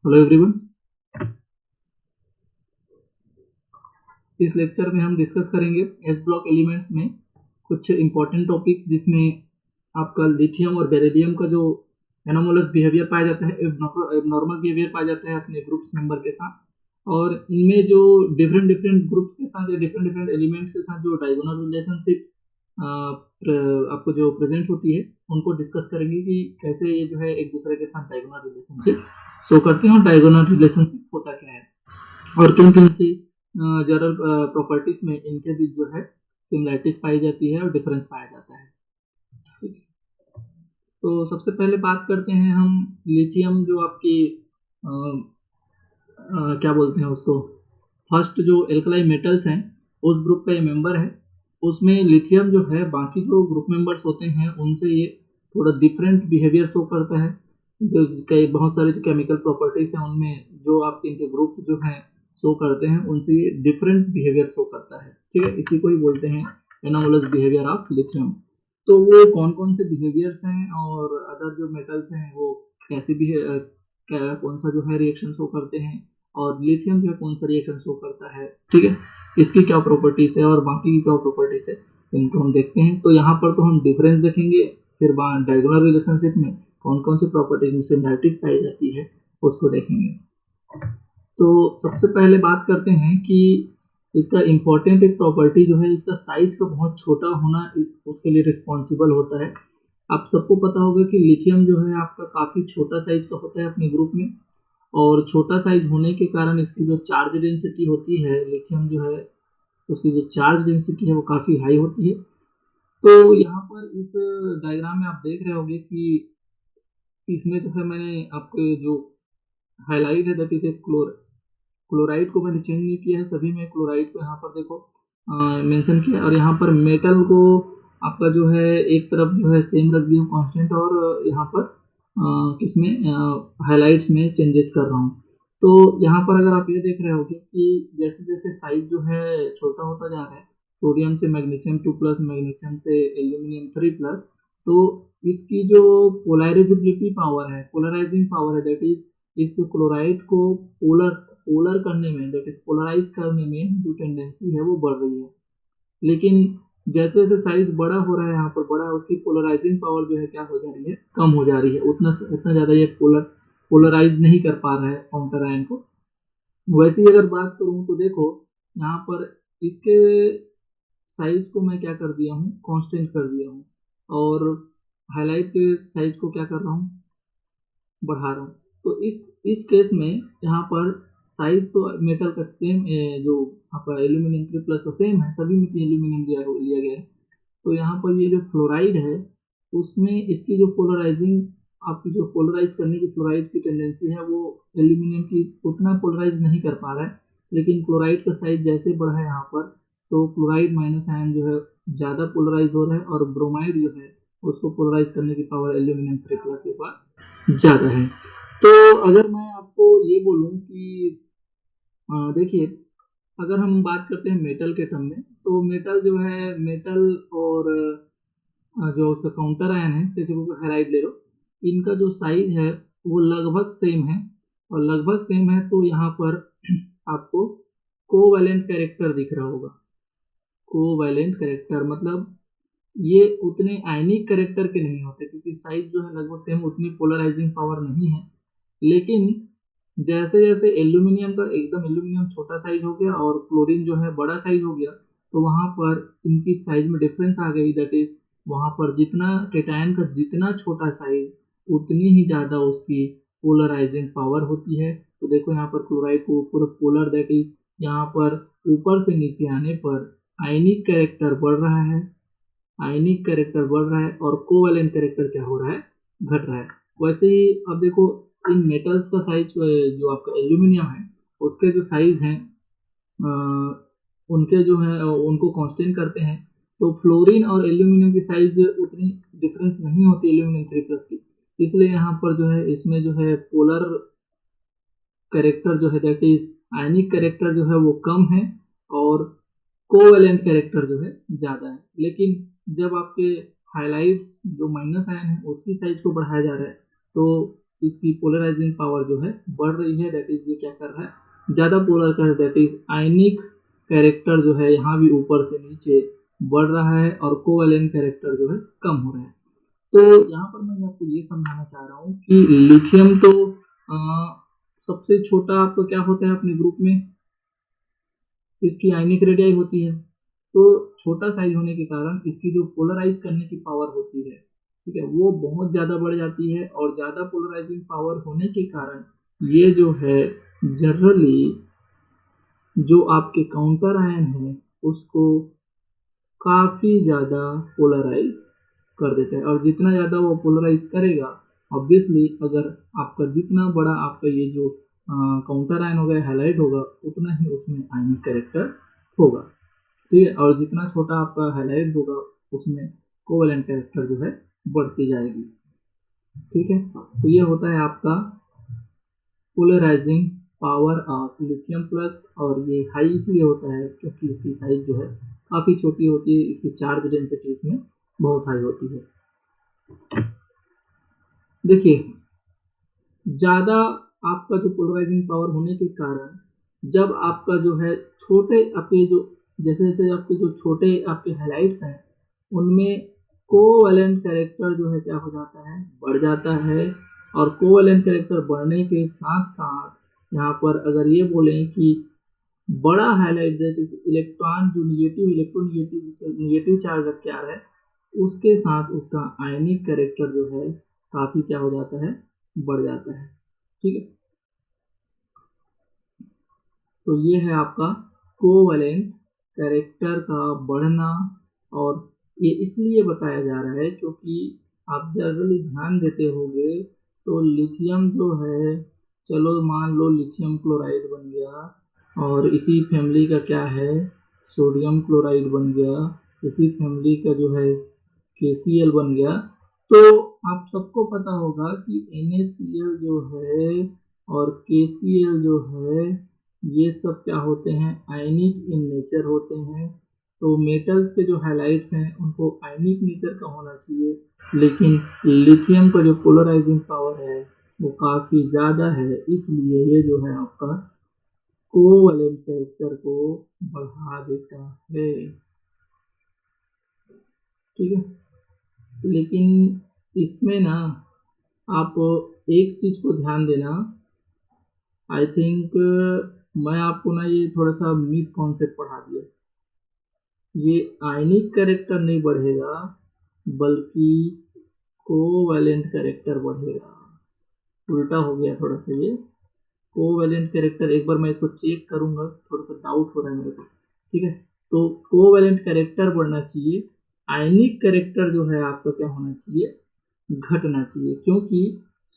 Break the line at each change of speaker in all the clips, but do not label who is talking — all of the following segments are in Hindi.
Hello everyone. इस लेक्चर में हम डिस्कस करेंगे एस ब्लॉक एलिमेंट्स में कुछ इंपॉर्टेंट टॉपिक्स, जिसमें आपका लिथियम और बेरिलियम का जो एनोमोलस बिहेवियर पाया जाता है, एबनॉर्मल बिहेवियर पाया जाता है अपने ग्रुप्स मेंबर के साथ, और इनमें जो डिफरेंट डिफरेंट ग्रुप्स के साथ या डिफरेंट डिफरेंट एलिमेंट्स के साथ जो डायगोनल रिलेशनशिप्स आपको जो प्रेजेंट होती है, उनको डिस्कस करेंगे कि कैसे ये जो है एक दूसरे के साथ डायगोनल रिलेशनशिप शो करते हैं और डायगोनल रिलेशनशिप होता क्या है और किन किन सी जनरल प्रॉपर्टीज में इनके बीच जो है सिमिलैरिटीज पाई जाती है और डिफरेंस पाया जाता है। ठीक है, तो सबसे पहले बात करते हैं हम लिथियम, जो आपकी क्या बोलते हैं उसको, फर्स्ट जो एल्कलाई मेटल्स हैं उस ग्रुप का ये मेंबर है। उसमें लिथियम जो है बाकी जो ग्रुप मेंबर्स होते हैं उनसे ये थोड़ा डिफरेंट बिहेवियर शो करता है। जो कई बहुत सारे जो केमिकल प्रॉपर्टीज हैं उनमें जो आपके इनके ग्रुप जो हैं शो करते हैं उनसे ये डिफरेंट बिहेवियर शो करता है। ठीक है, इसी को ही बोलते हैं एनोमलस बिहेवियर ऑफ लिथियम। तो वो कौन कौन से बिहेवियर्स हैं और अदर जो मेटल्स हैं वो कैसे भी कौन सा जो है रिएक्शन शो करते हैं, और लिथियम जो है कौन सा रिएक्शन शो करता है, ठीक है, इसकी क्या प्रॉपर्टीज है और बाकी की क्या प्रॉपर्टीज है, इनको हम देखते हैं। तो यहाँ पर तो हम डिफरेंस देखेंगे, फिर डायगोनल रिलेशनशिप में कौन कौन सी प्रॉपर्टीज में सिमिलैरिटीज पाई जाती है उसको देखेंगे। तो सबसे पहले बात करते हैं कि इसका इम्पोर्टेंट एक प्रॉपर्टी जो है, इसका साइज का बहुत छोटा होना उसके लिए रिस्पॉन्सिबल होता है। आप सबको पता होगा कि लिथियम जो है आपका काफ़ी छोटा साइज का होता है अपने ग्रुप में, और छोटा साइज होने के कारण इसकी जो चार्ज डेंसिटी होती है, लिथियम जो है उसकी जो चार्ज डेंसिटी है वो काफ़ी हाई होती है। तो यहाँ पर इस डायग्राम में आप देख रहे होंगे कि इसमें जो है मैंने आपको जो हाईलाइट है दैट इज ए क्लोराइड को मैंने चेंज नहीं किया है, सभी में क्लोराइड को यहाँ पर देखो मेंशन किया, और यहाँ पर मेटल को आपका जो है एक तरफ जो है सेम रख दिया कांस्टेंट, और यहाँ पर किसमें हाइलाइट्स में चेंजेस कर रहा हूँ। तो यहाँ पर अगर आप ये देख रहे होगे कि जैसे जैसे साइज जो है छोटा होता जा रहा है, सोडियम से मैग्नीशियम 2+, मैग्नीशियम से एल्यूमिनियम 3+, तो इसकी जो पोलराइजेबिलिटी पावर है, पोलराइजिंग पावर है, दैट इज इस क्लोराइड को पोलर करने में, दैट इज पोलराइज करने में जो टेंडेंसी है वो बढ़ रही है। लेकिन जैसे जैसे साइज बड़ा हो रहा है, यहाँ पर बड़ा, उसकी पोलराइजिंग पावर जो है क्या हो जा रही है, कम हो जा रही है। उतना ज़्यादा ये पोलराइज नहीं कर पा रहा है काउंटर आयन को। वैसे ही अगर बात करूँ तो देखो यहाँ पर इसके साइज को मैं क्या कर दिया हूँ, कांस्टेंट कर दिया हूँ, और हाईलाइट के साइज को क्या कर रहा हूँ, बढ़ा रहा हूँ। तो इस केस में यहाँ पर साइज तो मेटल का सेम, जो आपका एल्यूमिनियम 3+ का सेम है, सभी में एल्यूमिनियम लिया गया है। तो यहाँ पर ये जो फ्लोराइड है उसमें इसकी जो पोलराइजिंग, आपकी जो पोलराइज करने की फ्लोराइड की टेंडेंसी है वो एल्यूमिनियम की उतना पोलराइज नहीं कर पा रहा है। लेकिन क्लोराइड का साइज जैसे बढ़ा है यहाँ पर, तो क्लोराइड माइनस आयन जो है ज़्यादा पोलराइज हो रहा है, और ब्रोमाइड जो है उसको पोलराइज करने की पावर एल्यूमिनियम 3+ के पास ज़्यादा है। तो अगर मैं आपको ये बोलूँ कि देखिए, अगर हम बात करते हैं मेटल के टर्म में, तो मेटल जो है, मेटल और जो उसका काउंटर आयन है, जैसे को हेलाइड ले लो, इनका जो साइज है वो लगभग सेम है, और लगभग सेम है तो यहाँ पर आपको कोवैलेंट कैरेक्टर दिख रहा होगा। कोवैलेंट कैरेक्टर मतलब ये उतने आयनिक कैरेक्टर के नहीं होते, क्योंकि साइज जो है लगभग सेम, उतनी पोलराइजिंग पावर नहीं है। लेकिन जैसे जैसे एल्यूमिनियम का एकदम एल्यूमिनियम छोटा साइज हो गया और क्लोरीन जो है बड़ा साइज हो गया, तो वहाँ पर इनकी साइज में डिफरेंस आ गई। दैट इज वहाँ पर जितना केटायन का जितना छोटा साइज, उतनी ही ज़्यादा उसकी पोलराइजिंग पावर होती है। तो देखो यहाँ पर क्लोराइड को पूरा पोलर, दैट इज यहाँ पर ऊपर से नीचे आने पर आयनिक कैरेक्टर बढ़ रहा है, आयनिक कैरेक्टर बढ़ रहा है, और कोवैलेंट कैरेक्टर क्या हो रहा है, घट रहा है। वैसे ही अब देखो इन मेटल्स का साइज, जो आपका एल्यूमिनियम है उसके जो साइज हैं, उनके जो है उनको कांस्टेंट करते हैं, तो फ्लोरीन और एल्यूमिनियम की साइज उतनी डिफरेंस नहीं होती एल्यूमिनियम 3+ की। इसलिए यहाँ पर जो है इसमें जो है पोलर कैरेक्टर जो है, दैट इज आयनिक कैरेक्टर जो है वो कम है, और कोवैलेंट कैरेक्टर जो है ज़्यादा है। लेकिन जब आपके हाइलाइट्स जो माइनस आयन है उसकी साइज को बढ़ाया जा रहा है, तो इसकी पोलराइजिंग पावर जो है बढ़ रही है, दैट इज ये क्या कर रहा है, ज़्यादा पोलर कर, दैट इज आयनिक कैरेक्टर जो है यहाँ भी ऊपर से नीचे बढ़ रहा है और कोवेलेंट कैरेक्टर जो है कम हो रहा है। तो यहाँ पर मैं आपको ये समझाना चाह रहा हूँ कि लिथियम तो सबसे छोटा आपका क्या होता है अपने ग्रुप में, इसकी आयनिक रेडियाई होती है। तो छोटा साइज होने के कारण इसकी जो पोलराइज करने की पावर होती है, ठीक है, वो बहुत ज़्यादा बढ़ जाती है और ज़्यादा पोलराइजिंग पावर होने के कारण ये जो है जनरली जो आपके काउंटर आयन है उसको काफ़ी ज़्यादा पोलराइज कर देता है। और जितना ज़्यादा वो पोलराइज करेगा, ऑब्वियसली अगर आपका जितना बड़ा आपका ये जो काउंटर आयन होगा, हाईलाइट होगा, उतना ही उसमें आयनिक कैरेक्टर होगा, ठीक है। और जितना छोटा आपका हाईलाइट होगा उसमें कोवेलेंट कैरेक्टर जो है बढ़ती जाएगी, ठीक है। तो ये होता है आपका polarising power of lithium plus. और ये हाई इसलिए होता है क्योंकि इसकी साइज जो है काफ़ी छोटी होती है, इसकी चार्ज डेंसिटी इसमें बहुत हाई होती है। देखिए, ज़्यादा आपका जो पोलराइजिंग पावर होने के कारण जब आपका जो है छोटे आपके जो जैसे जैसे आपके जो छोटे आपके हाइलाइट्स हैं उनमें कोवेलेंट कैरेक्टर जो है क्या हो जाता है, बढ़ जाता है। और कोवेलेंट कैरेक्टर बढ़ने के साथ साथ यहाँ पर अगर ये बोलें कि बड़ा हाईलाइट इलेक्ट्रॉन जो इलेक्ट्रोनिगेटिव जिसका निगेटिव चार्ज रख आ रहा है उसके साथ उसका आयनिक कैरेक्टर जो है काफ़ी क्या हो जाता है, बढ़ जाता है, ठीक है। तो ये है आपका कोवेलेंट कैरेक्टर का बढ़ना। और ये इसलिए बताया जा रहा है क्योंकि आप जनरली ध्यान देते होंगे तो लिथियम जो है, चलो मान लो लिथियम क्लोराइड बन गया और इसी फैमिली का क्या है सोडियम क्लोराइड बन गया, इसी फैमिली का जो है KCl बन गया। तो आप सबको पता होगा कि NaCl जो है और KCl जो है ये सब क्या होते हैं, आयनिक इन नेचर होते हैं। तो मेटल्स के जो हाइलाइट्स हैं उनको आयनिक नेचर का होना चाहिए, लेकिन लिथियम का जो पोलराइजिंग पावर है वो काफ़ी ज़्यादा है, इसलिए ये जो है आपका कोवेलेंट कैरेक्टर को बढ़ा देता है, ठीक है। लेकिन इसमें ना आप एक चीज़ को ध्यान देना, आई थिंक मैं आपको ना ये थोड़ा सा मिस कॉन्सेप्ट पढ़ा दिया। ये आयनिक कैरेक्टर नहीं बढ़ेगा बल्कि कोवेलेंट कैरेक्टर बढ़ेगा। उल्टा हो गया थोड़ा सा ये कोवेलेंट कैरेक्टर, एक बार मैं इसको चेक करूंगा, थोड़ा सा डाउट हो रहा है मेरे को, ठीक है। तो कोवेलेंट कैरेक्टर बढ़ना चाहिए, आयनिक कैरेक्टर जो है आपका क्या होना चाहिए, घटना चाहिए, क्योंकि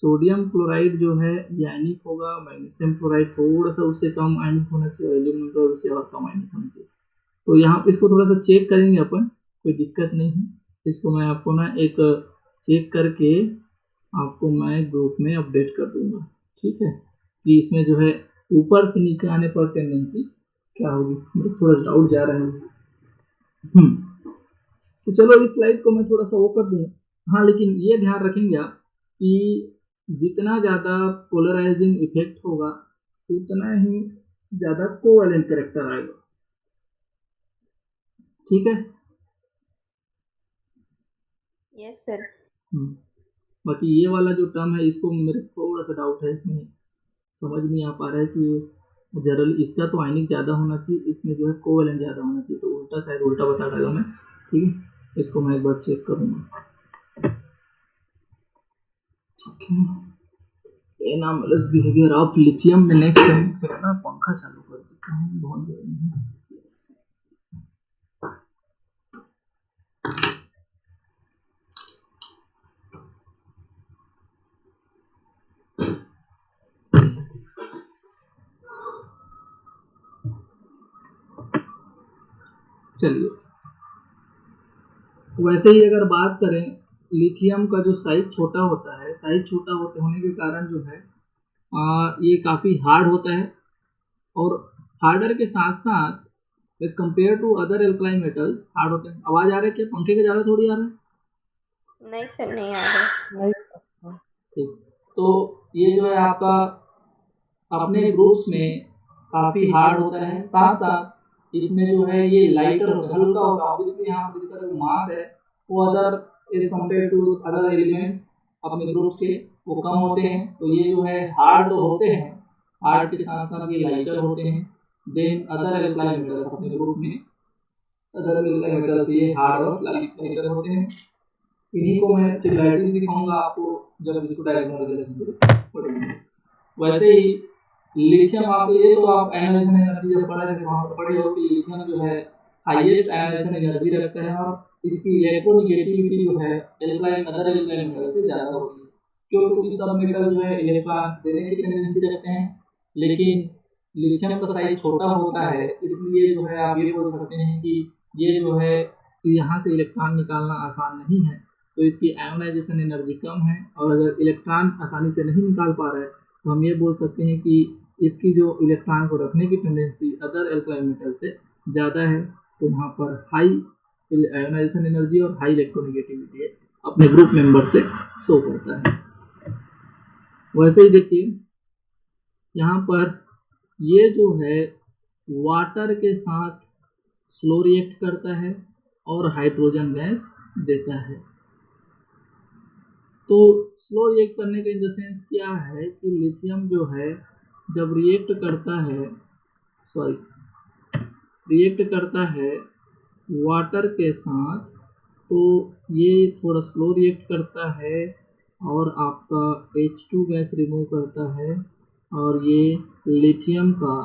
सोडियम क्लोराइड जो है ये आयनिक होगा, मैग्नीशियम क्लोराइड थोड़ा सा उससे कम आयनिक होना चाहिए, एल्यूमिनियम क्लोराइड उससे और कम आयनिक होना चाहिए। तो यहाँ इसको थोड़ा सा चेक करेंगे अपन, कोई दिक्कत नहीं है। इसको मैं आपको ना एक चेक करके आपको मैं ग्रुप में अपडेट कर दूंगा, ठीक है, कि इसमें जो है ऊपर से नीचे आने पर टेंडेंसी क्या होगी, मुझे थोड़ा डाउट जा रहा है। तो चलो इस स्लाइड को मैं थोड़ा सा वो कर दूंगा। हाँ, लेकिन ये ध्यान रखेंगे आप कि जितना ज़्यादा पोलराइजिंग इफेक्ट होगा उतना ही ज़्यादा कोवेलेंट कैरेक्टर आएगा, ठीक है।
Yes sir.
बाकी ये वाला जो टर्म है इसको मेरे थोड़ा सा डाउट है, इसमें समझ नहीं आ पा रहा है कि जनरली इसका तो आयनिक ज़्यादा होना चाहिए, इसमें जो है कोवेलेंट ज़्यादा होना चाहिए, तो उल्टा शायद उल्टा बता डाला मैं, ठीक है। इसको मैं एक बार चेक करूँगा, ठीक है। एनामलस बिहेवियर ऑफ लिथियम में नेक्स्ट से ना पंखा चालू कर देता हूँ, बहुत गर्मी है। चलिए, वैसे ही अगर बात करें लिथियम का जो साइज छोटा होता है, साइज छोटा होने के कारण जो है ये काफ़ी हार्ड होता है, और हार्डर के साथ साथ as compared to other alkaline metals hard होते हैं। आवाज़ आ रहा है क्या, पंखे के ज़्यादा थोड़ी आ रहा है?
नहीं सर, नहीं आ रहा।
ठीक, तो ये जो है आपका अपने ग्रुप्स में काफी हार्ड होता है, साथ साथ इसमें जो है ये लाइटर होता है, हल्का होता है। ऑब्वियसली यहाँ पर जिस तरह का मास है वो other as compared to other elements अपने ग्रुप्स के वो कम होते हैं, तो ये जो है हार्ड तो होते हैं, हार्ड के साथ साथ ये लाइटर होते हैं देन अदर एल्कलाइन मेटल्स अपने ग्रुप में, अदर एल्कलाइन मेटल्स ये हार्ड और लाइटर होते हैं। इन्हीं को मैं सिमिलरिटी दिखाऊंगा आपको जब इसको डायगोनल रिलेशनशिप पढ़ेंगे। वैसे ही लिथियम आप ये तो आप आयनाइजेशन एनर्जी जब पढ़े थे वहां पर पढ़े हो कि लिथियम जो है हाईएस्ट आयनाइजेशन एनर्जी रखता है और इसकी इलेक्ट्रोनेगेटिविटी जो है एल्कलाइन अदर एल्कलाइन मेटल से ज्यादा होती है, क्योंकि सब मेटल जो है इलेक्ट्रॉन देने की टेंडेंसी रखते हैं, लेकिन लिथियम का साइज छोटा होता है, इसलिए जो है आप ये बोल सकते हैं कि ये जो है यहाँ से इलेक्ट्रॉन निकालना आसान नहीं है, तो इसकी आयोनाइजेशन एनर्जी कम है। और अगर इलेक्ट्रॉन आसानी से नहीं निकाल पा रहा है तो हम ये बोल सकते हैं कि इसकी जो इलेक्ट्रॉन को रखने की टेंडेंसी अदर एल्कलाइन मेटल से ज़्यादा है, तो यहाँ पर हाई आयोनाइजेशन एनर्जी और हाई इलेक्ट्रोनेगेटिविटी अपने ग्रुप मेंबर से शो करता है। वैसे ही देखिए यहाँ पर ये जो है वाटर के साथ स्लो रिएक्ट करता है और हाइड्रोजन गैस देता है। तो स्लो रिएक्ट करने का इन द सेंस क्या है कि लिथियम जो है जब रिएक्ट करता है वाटर के साथ, तो ये थोड़ा स्लो रिएक्ट करता है और आपका H2 गैस रिमूव करता है और ये लिथियम का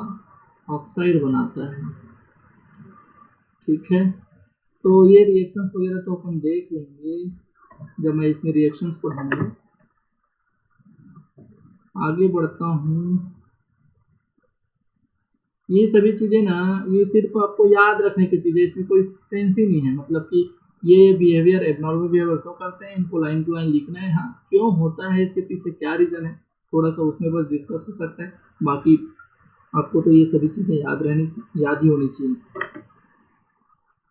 ऑक्साइड बनाता है। ठीक है, तो ये रिएक्शंस वगैरह तो अपन देख लेंगे जब मैं इसमें रिएक्शंस पढ़ाऊंगा। आगे बढ़ता हूँ। ये सभी चीजें ना ये सिर्फ आपको याद रखने की चीजें, इसमें कोई सेंस ही नहीं है, मतलब कि ये बिहेवियर एबनॉर्मल बिहेवियर शो करते हैं, इनको लाइन टू लाइन लिखना है। हाँ, क्यों होता है इसके पीछे क्या रीजन है थोड़ा सा उसमें बस डिस्कस हो सकता है, बाकी आपको तो ये सभी चीजें याद ही होनी चाहिए।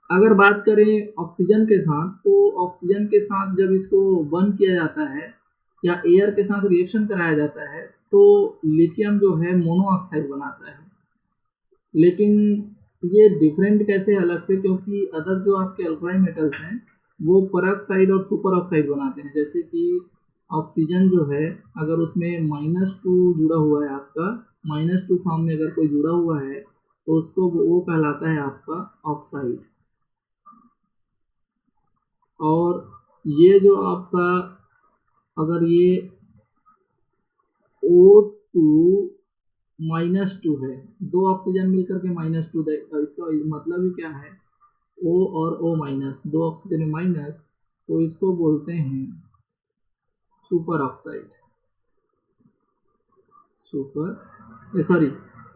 अगर बात करें ऑक्सीजन के साथ, तो ऑक्सीजन के साथ जब इसको बर्न किया जाता है या एयर के साथ रिएक्शन कराया जाता है तो लिथियम जो है मोनोऑक्साइड बनाता है। लेकिन ये डिफरेंट कैसे अलग से, क्योंकि अदर जो आपके अल्कलाइन मेटल्स हैं वो परऑक्साइड और सुपर ऑक्साइड बनाते हैं। जैसे कि ऑक्सीजन जो है अगर उसमें -2 जुड़ा हुआ है, आपका -2 फॉर्म में अगर कोई जुड़ा हुआ है तो उसको वो कहलाता है आपका ऑक्साइड। और ये जो आपका अगर ये O2 -2 है, दो ऑक्सीजन मिलकर के -2 देगा, इसका मतलब ही क्या है O और O माइनस, दो ऑक्सीजन में माइनस, तो इसको बोलते हैं सुपर ऑक्साइड।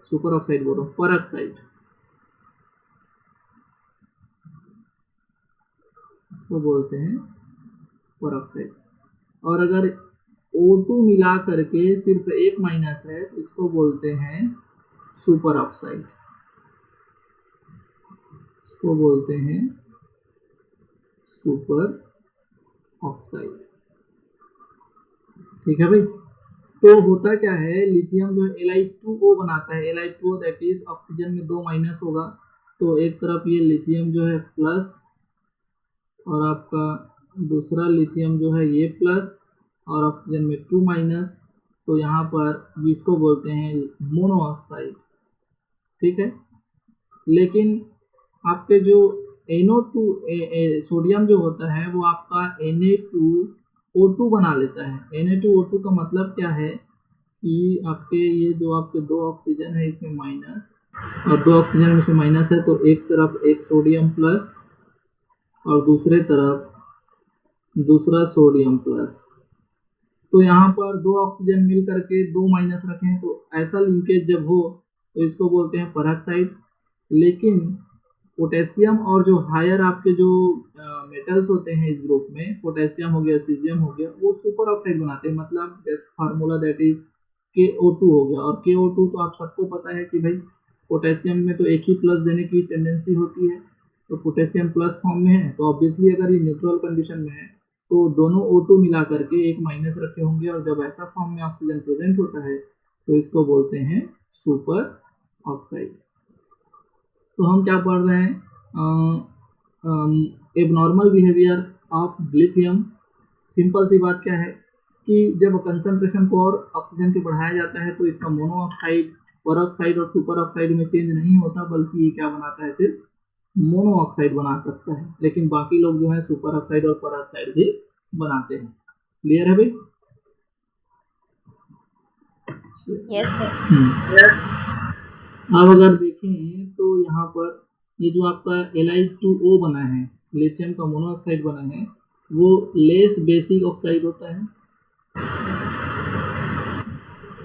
सुपर ऑक्साइड बोल रहा हूँ, परऑक्साइड, इसको बोलते हैं परऑक्साइड। और अगर O2 मिला करके सिर्फ एक माइनस है तो इसको बोलते हैं सुपर ऑक्साइड, इसको बोलते हैं सुपर ऑक्साइड। ठीक है भाई, तो होता क्या है लिथियम जो Li2O बनाता है, Li2O दैट इज ऑक्सीजन में 2 माइनस होगा, तो एक तरफ ये लिथियम जो है प्लस और आपका दूसरा लिथियम जो है ये प्लस और ऑक्सीजन में 2 माइनस, तो यहाँ पर इसको बोलते हैं मोनोऑक्साइड। ठीक है, लेकिन आपके जो NO2 सोडियम जो होता है वो आपका Na2O2 बना लेता है। Na2O2 का मतलब क्या है कि आपके ये जो आपके दो ऑक्सीजन है इसमें माइनस और दो ऑक्सीजन में इसमें माइनस है, तो एक तरफ एक सोडियम प्लस और दूसरे तरफ दूसरा सोडियम प्लस, तो यहाँ पर दो ऑक्सीजन मिल करके 2 माइनस रखें, तो ऐसा लिंकेज जब हो तो इसको बोलते हैं परऑक्साइड। लेकिन पोटेशियम और जो हायर आपके जो मेटल्स होते हैं इस ग्रुप में, पोटेशियम हो गया, सीजियम हो गया, वो सुपर ऑक्साइड बनाते हैं, मतलब फार्मूला दैट इज KO2 हो गया। और KO2 तो आप सबको पता है कि भाई पोटेशियम में तो एक ही प्लस देने की टेंडेंसी होती है, तो पोटेशियम प्लस फॉर्म में है, तो ऑब्वियसली अगर ये न्यूट्रल कंडीशन में है तो दोनों O2 मिला करके एक माइनस रखे होंगे, और जब ऐसा फॉर्म में ऑक्सीजन प्रेजेंट होता है तो इसको बोलते हैं सुपर ऑक्साइड। तो हम क्या पढ़ रहे हैं, abnormal behaviour of lithium. Simple सी बात क्या है कि जब कंसंट्रेशन को और ऑक्सीजन के बढ़ाया जाता है तो इसका मोनोऑक्साइड, परऑक्साइड और सुपर ऑक्साइड में चेंज नहीं होता, बल्कि ये क्या बनाता है, सिर्फ मोनोऑक्साइड बना सकता है। लेकिन बाकी लोग जो है सुपर ऑक्साइड और परऑक्साइड भी बनाते हैं। क्लियर है भाई?
Yes sir.
अब अगर देखें तो यहाँ पर ये जो आपका Li2O बना है, लिथियम का मोनोऑक्साइड बना है, वो लेस बेसिक ऑक्साइड होता है।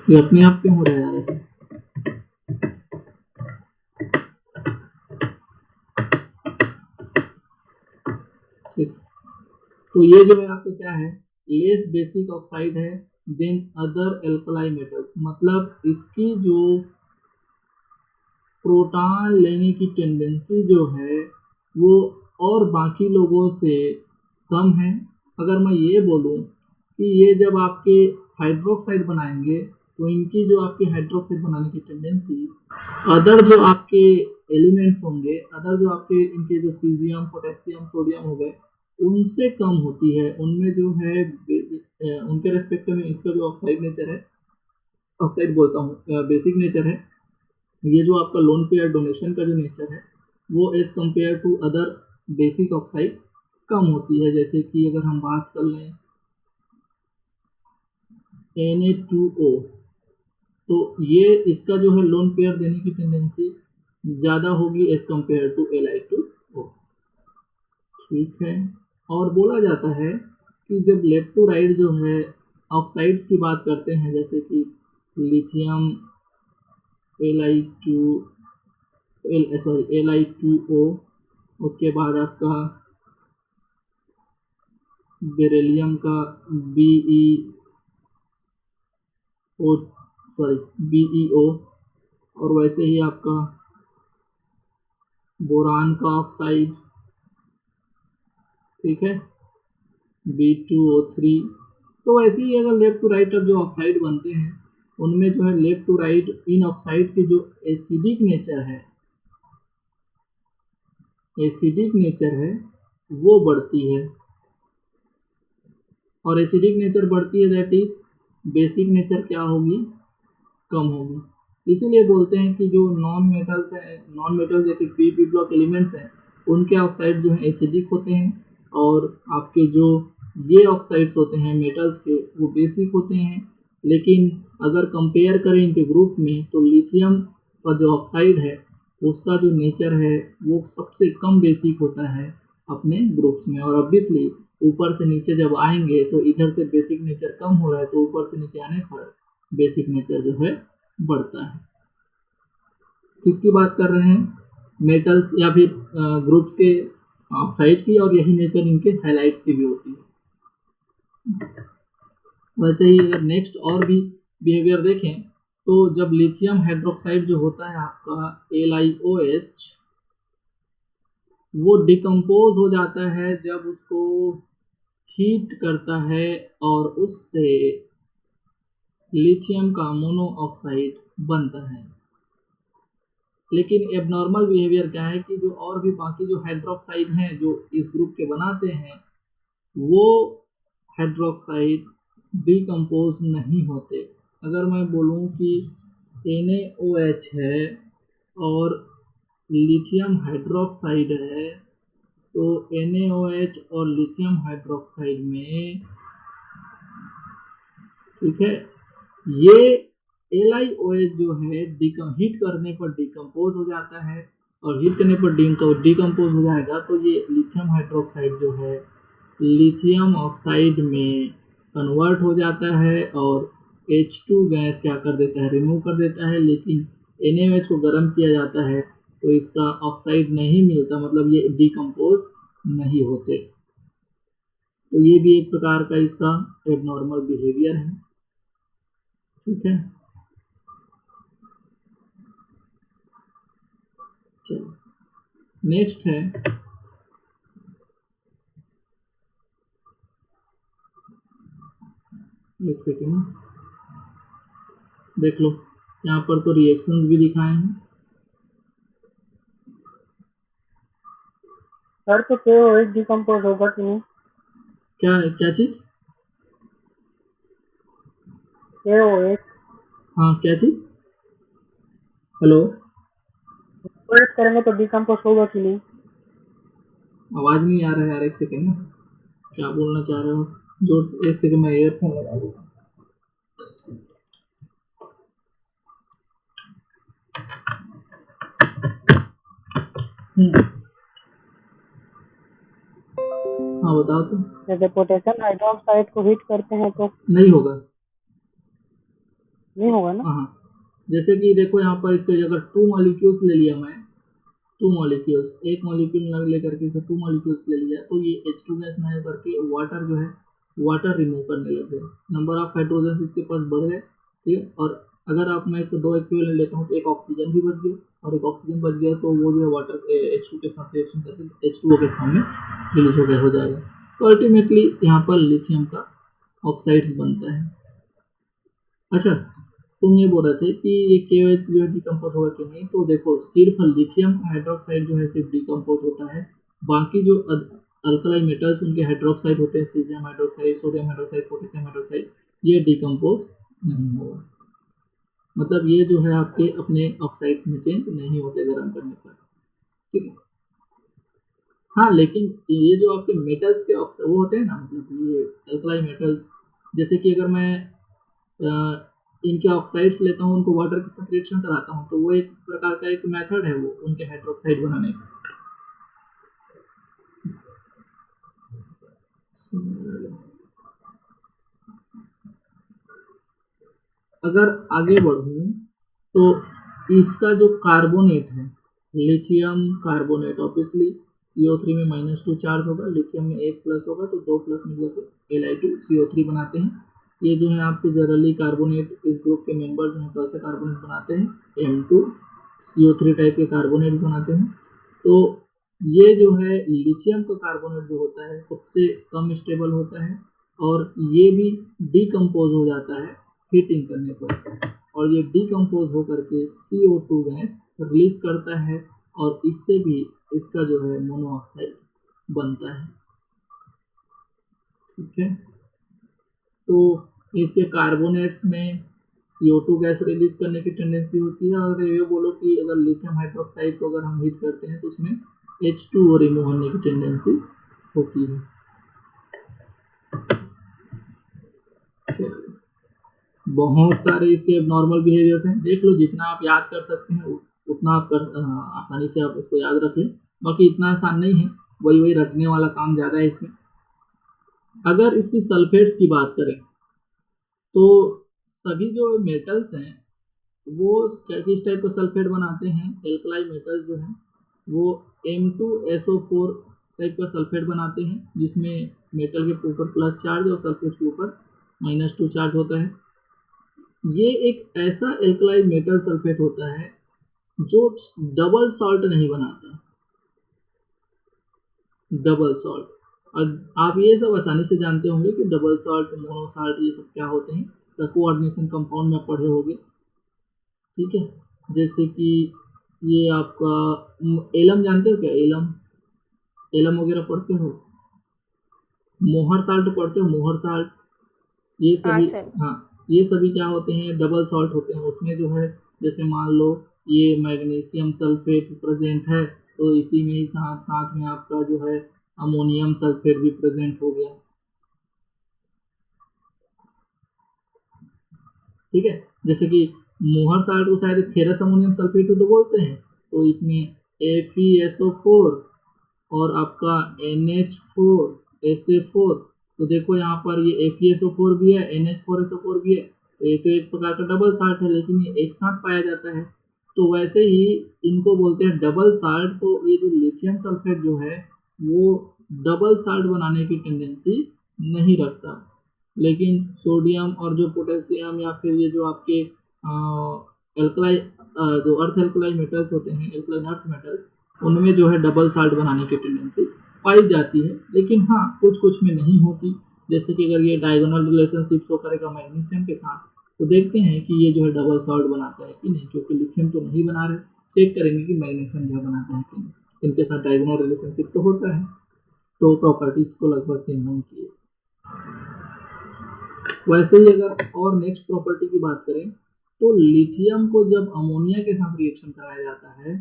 ये अपने आप क्यों हो रहा है यार ऐसे? ठीक, तो ये जो है आपका क्या है, लेस बेसिक ऑक्साइड है देन अदर एल्कलाई मेटल्स। मतलब इसकी जो प्रोटॉन लेने की टेंडेंसी जो है वो और बाकी लोगों से कम है। अगर मैं ये बोलूं कि ये जब आपके हाइड्रोक्साइड बनाएंगे तो इनकी जो आपकी हाइड्रोक्साइड बनाने की टेंडेंसी अदर जो आपके एलिमेंट्स होंगे, अदर जो आपके इनके जो सीजियम, पोटेशियम, सोडियम हो गए, उनसे कम होती है। उनमें जो है उनके रेस्पेक्ट में इसका जो ऑक्साइड नेचर है, ऑक्साइड बोलता हूँ, बेसिक नेचर है, ये जो आपका लोन पेयर डोनेशन का जो नेचर है वो as compared to other basic oxides कम होती है। जैसे कि अगर हम बात कर लें Na2O, तो ये इसका जो है लोन पेयर देने की टेंडेंसी ज़्यादा होगी एज कंपेयर टू Li2O। ठीक है, और बोला जाता है कि जब लेफ्ट टू राइट जो है ऑक्साइड्स की बात करते हैं, जैसे कि लिथियम Li2 Li2O, उसके बाद आपका बेरिलियम का BeO, और वैसे ही आपका बोरान का ऑक्साइड, ठीक है, B2O3। तो वैसे ही अगर लेफ्ट टू राइट अब जो ऑक्साइड बनते हैं उनमें जो है left to right in oxide की जो एसिडिक नेचर है वो बढ़ती है, और एसिडिक नेचर बढ़ती है दैट इज बेसिक नेचर क्या होगी, कम होगी। इसीलिए बोलते हैं कि जो नॉन मेटल्स हैं, नॉन मेटल्स जैसे पी ब्लॉक एलिमेंट्स हैं, उनके ऑक्साइड जो है एसिडिक होते हैं, और आपके जो ये ऑक्साइड्स होते हैं मेटल्स के वो बेसिक होते हैं। लेकिन अगर कंपेयर करें इनके ग्रुप में तो लिथियम का जो ऑक्साइड है उसका जो नेचर है वो सबसे कम बेसिक होता है अपने ग्रुप्स में। और ऑब्वियसली ऊपर से नीचे जब आएंगे तो इधर से बेसिक नेचर कम हो रहा है, तो ऊपर से नीचे आने पर बेसिक नेचर जो है बढ़ता है। किसकी बात कर रहे हैं, मेटल्स या फिर ग्रुप्स के ऑक्साइड की, और यही नेचर इनके हाइलाइट्स की भी होती है। वैसे ही अगर नेक्स्ट और भी बिहेवियर देखें तो जब लिथियम हाइड्रोक्साइड जो होता है आपका LiOH, वो डिकम्पोज हो जाता है जब उसको हीट करता है, और उससे लिथियम का मोनोऑक्साइड बनता है। लेकिन एबनॉर्मल बिहेवियर क्या है कि जो और भी बाकी जो हाइड्रोक्साइड हैं जो इस ग्रुप के बनाते हैं, वो हाइड्रोक्साइड डिकम्पोज नहीं होते। अगर मैं बोलूं कि NaOH है और लिथियम हाइड्रोक्साइड है, तो NaOH और लिथियम हाइड्रोक्साइड में, ठीक है, ये LiOH जो है हीट करने पर डिकम्पोज हो जाता है, और हीट करने पर डिकम्पोज हो जाएगा तो ये लिथियम हाइड्रोक्साइड जो है लिथियम ऑक्साइड में कन्वर्ट हो जाता है, और H2 गैस क्या कर देता है, रिमूव कर देता है। लेकिन NaOH को गर्म किया जाता है तो इसका ऑक्साइड नहीं मिलता, मतलब ये डिकम्पोज नहीं होते। तो ये भी एक प्रकार का इसका एबनॉर्मल बिहेवियर है। ठीक है, चलो नेक्स्ट है एक सेकेंड देख लो, यहाँ पर तो रिएक्शंस भी दिखाए हैं।
सर तो KOH डिकम्पोज होगा कि नहीं?
क्या चीज?
KOH
हाँ क्या चीज? हेलो,
कोएट करेंगे तो डिकम्पोज होगा कि नहीं?
आवाज नहीं आ रहा है यार, एक सेकेंड ना, क्या बोलना चाह रहे हो? जो एक सेकेंड में ईयरफोन लगा दूँ। हाँ बताओ तुम।
जैसे पोटेशियम हाइड्रोक्साइड को हीट करते हैं तो
नहीं होगा।
नहीं होगा ना?
हाँ, जैसे कि देखो यहाँ पर इसके अगर 2 मॉलिक्यूल्स ले लिया मैं, 2 मॉलिक्यूल्स, एक मॉलिक्यूल लेकर के फिर 2 मॉलिक्यूल्स ले लिया, तो ये H2 गैस में करके वाटर जो है वाटर रिमूव करने लग गए, नंबर ऑफ हाइड्रोजन इसके पास बढ़ गए, ठीक है। और अगर आप मैं इसको 2 इक्विवेलेंट लेता हूँ तो एक ऑक्सीजन भी बच गया, और एक ऑक्सीजन बच गया तो वो जो है वाटर H2 के साथ रिएक्शन करके H2O के फॉर्म में रिलीज हो जाएगा। तो अल्टीमेटली यहाँ पर लिथियम का ऑक्साइड्स बनता है। अच्छा, तुम ये बोल रहे थे कि ये KOH जो है डिकम्पोज होगा कि नहीं, तो देखो सिर्फ लिथियम हाइड्रोक्साइड जो है सिर्फ डिकम्पोज होता है, बाकी जो अल्कलाई मेटल्स उनके हाइड्रोक्साइड होते हैं, caesium hydroxide, sodium hydroxide, potassium hydroxide, ये डिकम्पोज नहीं होगा। मतलब ये जो है आपके अपने ऑक्साइड्स में चेंज नहीं होते गर्म करने पर, ठीक है। हाँ लेकिन ये जो आपके मेटल्स के वो होते हैं ना, मतलब ये अल्कलाई मेटल्स, जैसे कि अगर मैं इनके ऑक्साइड्स लेता हूँ, उनको वाटर के साथ रिएक्शन कराता हूँ, तो वो एक प्रकार का एक मेथड है वो उनके हाइड्रोक्साइड बनाने का। अगर आगे बढ़ूँ तो इसका जो कार्बोनेट है, लिथियम कार्बोनेट, ऑब्वियसली CO3 में -2 चार्ज होगा, लिथियम में 1 प्लस होगा, तो 2 प्लस मिल जाकर Li2CO3 बनाते हैं। ये जो है आपके जनरली कार्बोनेट इस ग्रुप के मेंबर जो है कैसे कार्बोनेट बनाते हैं, M2CO3 टाइप के कार्बोनेट बनाते हैं। तो ये जो है लिथियम का कार्बोनेट जो होता है सबसे कम स्टेबल होता है, और ये भी डिकम्पोज हो जाता है हीटिंग करने पर, और ये डिकम्पोज होकर के CO2 गैस रिलीज करता है, और इससे भी इसका जो है मोनोऑक्साइड बनता है, ठीक है। तो इसके कार्बोनेट्स में CO2 गैस रिलीज करने की टेंडेंसी होती है, और ये बोलो कि अगर लिथियम हाइड्रोक्साइड को अगर हम हीट करते हैं तो उसमें H2O रिमूव होने की टेंडेंसी होती है। बहुत सारे इसके नॉर्मल बिहेवियर्स हैं, देख लो, जितना आप याद कर सकते हैं उतना आप आसानी से आप इसको याद रख लें, बाकी इतना आसान नहीं है, वही रटने वाला काम ज़्यादा है इसमें। अगर इसकी सल्फेट्स की बात करें तो सभी जो मेटल्स हैं वो किस टाइप का सल्फेट बनाते हैं, एल्कलाई मेटल्स जो हैं वो M2SO4 टाइप का सल्फेट बनाते हैं, जिसमें मेटल के ऊपर प्लस चार्ज और सल्फेट के ऊपर -2 चार्ज होता है। ये एक ऐसा एल्कलाई मेटल सल्फेट होता है जो डबल सॉल्ट नहीं बनाता, डबल सॉल्ट। और आप ये सब आसानी से जानते होंगे कि डबल सॉल्ट, मोनो सॉल्ट, ये सब क्या होते हैं, कोऑर्डिनेशन कंपाउंड में पढ़े होंगे, ठीक है। जैसे कि ये आपका एलम जानते हो क्या, एलम, एलम वगैरह पढ़ते हो, मोहर साल्ट पढ़ते हो, मोहर साल्ट, ये
हाँ
सभी,
सर।
हाँ ये सभी क्या होते हैं, डबल सॉल्ट होते हैं। उसमें जो है जैसे मान लो ये मैग्नीशियम सल्फेट प्रेजेंट है, तो इसी में ही साथ साथ में आपका जो है अमोनियम सल्फेट भी प्रेजेंट हो गया, ठीक है। जैसे कि मोहर साल्ट को शायद फेरस अमोनियम सल्फेट तो बोलते हैं, तो इसमें FeSO4 और आपका NH4SA4, तो देखो यहाँ पर ये FeSO4 भी है, NH4SO4 भी है, तो ये तो एक प्रकार का डबल साल्ट है, लेकिन ये एक साथ पाया जाता है, तो वैसे ही इनको बोलते हैं डबल साल्ट। तो ये जो लिथियम सल्फेट जो है वो डबल साल्ट बनाने की टेंडेंसी नहीं रखता, लेकिन सोडियम और जो पोटेशियम या फिर ये जो आपके एल्कलाई जो अर्थ एल्कलाई मेटल्स होते हैं, एल्कलाइन अर्थ मेटल्स, उनमें जो है डबल साल्ट बनाने की टेंडेंसी पाई जाती है, लेकिन हाँ कुछ कुछ में नहीं होती। जैसे कि अगर ये डायगोनल रिलेशनशिप शो करेगा मैग्नीशियम के साथ, तो देखते हैं कि ये जो है डबल सॉल्ट बनाता है कि नहीं, क्योंकि लिथियम तो नहीं बना रहे। चेक करेंगे कि मैग्नीशियम जो बनाता है कि नहीं, इनके साथ डायगोनल रिलेशनशिप तो होता है, तो प्रॉपर्टीज को लगभग सेम होनी चाहिए। वैसे ही अगर और नेक्स्ट प्रॉपर्टी की बात करें, तो लिथियम को जब अमोनिया के साथ रिएक्शन कराया जाता है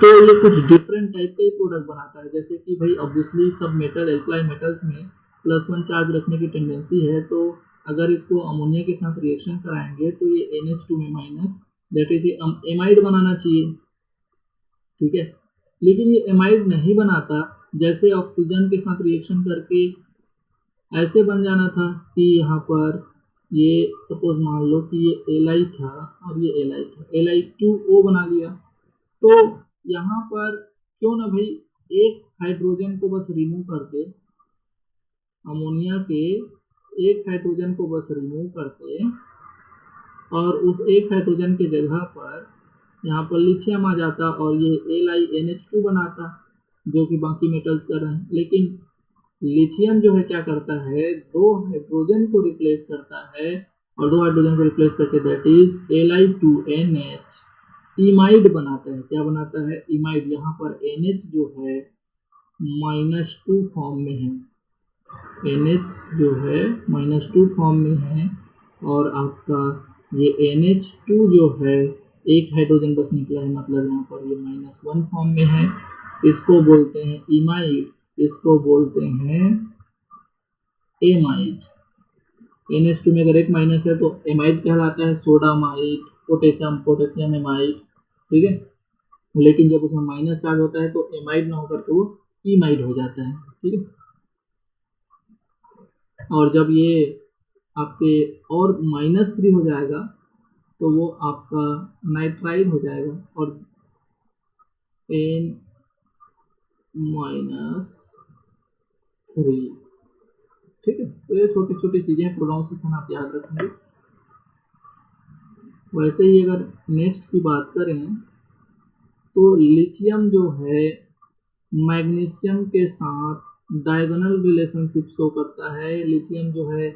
तो ये कुछ डिफरेंट टाइप के प्रोडक्ट बनाता है। जैसे कि भाई ऑब्वियसली सब मेटल एल्कलाइन मेटल्स में +1 चार्ज रखने की टेंडेंसी है, तो अगर इसको अमोनिया के साथ रिएक्शन कराएंगे तो ये NH2 में माइनस, दैट इज एमाइड बनाना चाहिए, ठीक है। लेकिन ये एमाइड नहीं बनाता, जैसे ऑक्सीजन के साथ रिएक्शन करके ऐसे बन जाना था कि यहाँ पर ये सपोज मान लो कि ये Li था और ये Li था, Li2O बना लिया। तो यहाँ पर क्यों ना भाई एक हाइड्रोजन को बस रिमूव करके, अमोनिया के एक हाइड्रोजन को बस रिमूव करके और उस एक हाइड्रोजन के जगह पर यहाँ पर लिथियम आ जाता और ये LiNH2 बनाता, जो कि बाकी मेटल्स कर रहे हैं। लेकिन लिथियम जो है क्या करता है, दो हाइड्रोजन को रिप्लेस करता है, और दो हाइड्रोजन को रिप्लेस करके दैट इज Li2NH इमाइड बनाता है। क्या बनाता है, इमाइड। यहाँ पर NH जो है -2 फॉर्म में है, NH जो है -2 फॉर्म में है, और आपका ये NH2 जो है एक हाइड्रोजन बस निकला है, मतलब यहाँ पर ये -1 फॉर्म में है। इसको बोलते हैं इमाइड, इसको बोलते हैं एमाइड। NH2 में अगर एक माइनस है तो एमाइड कहलाता है, सोडामाइड, पोटेशियम एमाइड, ठीक है। लेकिन जब उसमें माइनस चार्ज होता है तो एमाइड ना होकर के वो इमाइड हो जाता है, ठीक है। और जब ये आपके और -3 हो जाएगा तो वो आपका नाइट्राइड हो जाएगा, और N-3, ठीक है। तो ये छोटी छोटी चीजें, प्रोनाउंसिएशन आप याद रखेंगे। वैसे ही अगर नेक्स्ट की बात करें तो लिथियम जो है मैग्नीशियम के साथ डायगोनल रिलेशनशिप शो करता है। लिथियम जो है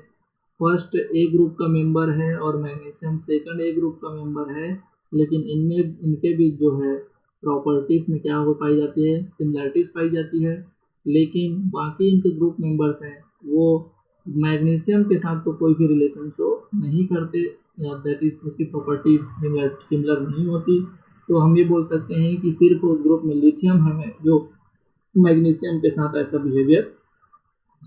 फर्स्ट ए ग्रुप का मेंबर है और मैग्नीशियम सेकंड ए ग्रुप का मेंबर है, लेकिन इनके बीच जो है प्रॉपर्टीज में क्या हो पाई जाती है, सिमिलरिटीज पाई जाती है। लेकिन बाकी इनके ग्रुप मेंबर्स हैं वो मैग्नीशियम के साथ तो कोई भी रिलेशन शो नहीं करते, या दैट इज उसकी प्रॉपर्टीज सिमिलर नहीं होती। तो हम ये बोल सकते हैं कि सिर्फ उस ग्रुप में लिथियम है जो मैग्नीशियम के साथ ऐसा बिहेवियर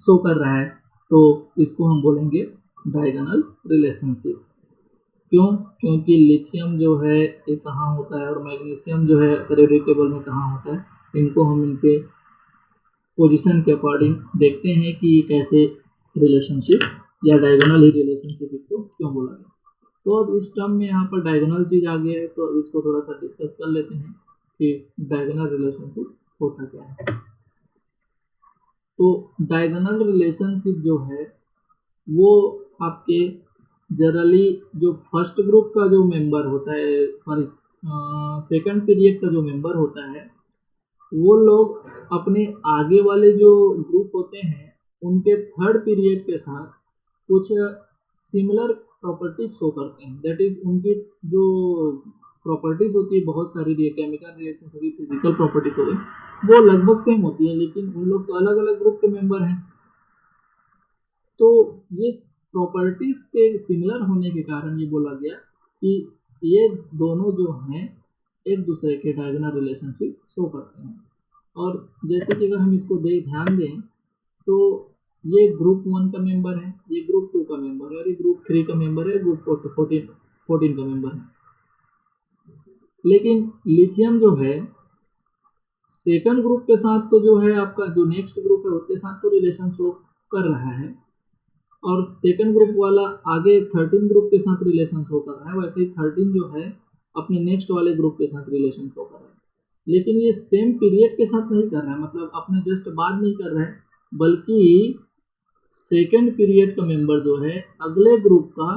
शो कर रहा है, तो इसको हम बोलेंगे डायगोनल रिलेशनशिप। क्यों, क्योंकि लिथियम जो है ये कहाँ होता है और मैग्नीशियम जो है पीरियोडिक टेबल में कहाँ होता है, इनको हम इनके पोजीशन के अकॉर्डिंग देखते हैं कि कैसे रिलेशनशिप या डायगोनल ही रिलेशनशिप इसको क्यों बोला गया। तो अब इस टर्म में यहाँ पर डायगोनल चीज आ गया है, तो अब इसको थोड़ा सा डिस्कस कर लेते हैं कि डायगोनल रिलेशनशिप होता क्या है। तो डायगोनल रिलेशनशिप जो है वो आपके जनरली जो फर्स्ट ग्रुप का जो मेंबर होता है, सॉरी सेकंड पीरियड का जो मेंबर होता है, वो लोग अपने आगे वाले जो ग्रुप होते हैं उनके थर्ड पीरियड के साथ कुछ सिमिलर प्रॉपर्टीज शो करते हैं। दैट इज उनकी जो प्रॉपर्टीज होती है, बहुत सारी केमिकल रिएक्शन होगी, फिजिकल प्रॉपर्टीज होगी, वो लगभग सेम होती है, लेकिन उन लोग तो अलग अलग ग्रुप के मेंबर हैं। तो ये प्रॉपर्टीज के सिमिलर होने के कारण ये बोला गया कि ये दोनों जो हैं एक दूसरे के डायगोनल रिलेशनशिप शो करते हैं। और जैसे कि अगर हम इसको ध्यान दें तो ये ग्रुप 1 का मेंबर है, ये ग्रुप 2 का मेंबर है, और ये ग्रुप 3 का मेंबर है, ग्रुप 14 का मेंबर है। लेकिन लिथियम जो है सेकंड ग्रुप के साथ तो जो है आपका जो नेक्स्ट ग्रुप है उसके साथ तो रिलेशन शो कर रहा है, और सेकंड ग्रुप वाला आगे 13 ग्रुप के साथ रिलेशन शो कर रहा है। वैसे ही 13 जो है अपने नेक्स्ट वाले ग्रुप के साथ रिलेशन शो कर रहा है, लेकिन ये सेम पीरियड के साथ नहीं कर रहा है, मतलब अपने जस्ट बाद नहीं कर रहा है, बल्कि सेकंड पीरियड का मेंबर जो है अगले ग्रुप का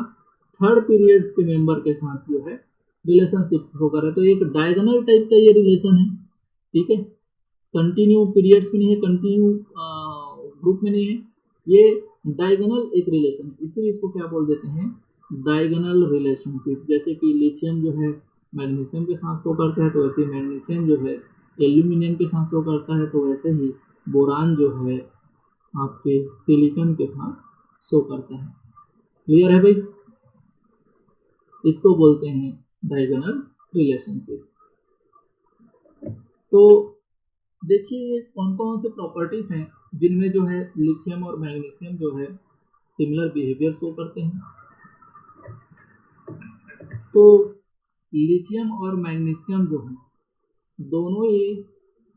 थर्ड पीरियड्स के मेंबर के साथ जो है रिलेशनशिप शो कर रहा है। तो एक डायगोनल टाइप का ये रिलेशन है, ठीक है। कंटिन्यू पीरियड्स में नहीं है, कंटिन्यू ग्रुप में नहीं है, ये डायगोनल एक रिलेशन, इसीलिए इसको क्या बोल देते हैं, डायगोनल रिलेशनशिप। जैसे कि लिथियम जो है मैग्नीशियम के साथ शो करता है, तो वैसे ही मैग्नीशियम जो है एल्यूमिनियम के साथ शो करता है, तो वैसे ही बोरान जो है आपके सिलिकॉन के साथ शो करता है। क्लियर है भाई? इसको बोलते हैं डायगोनल रिलेशनशिप। तो देखिए कौन कौन से प्रॉपर्टीज हैं जिनमें जो है लिथियम और मैग्नीशियम जो है सिमिलर बिहेवियर शो करते हैं। तो लिथियम और मैग्नीशियम जो है दोनों ही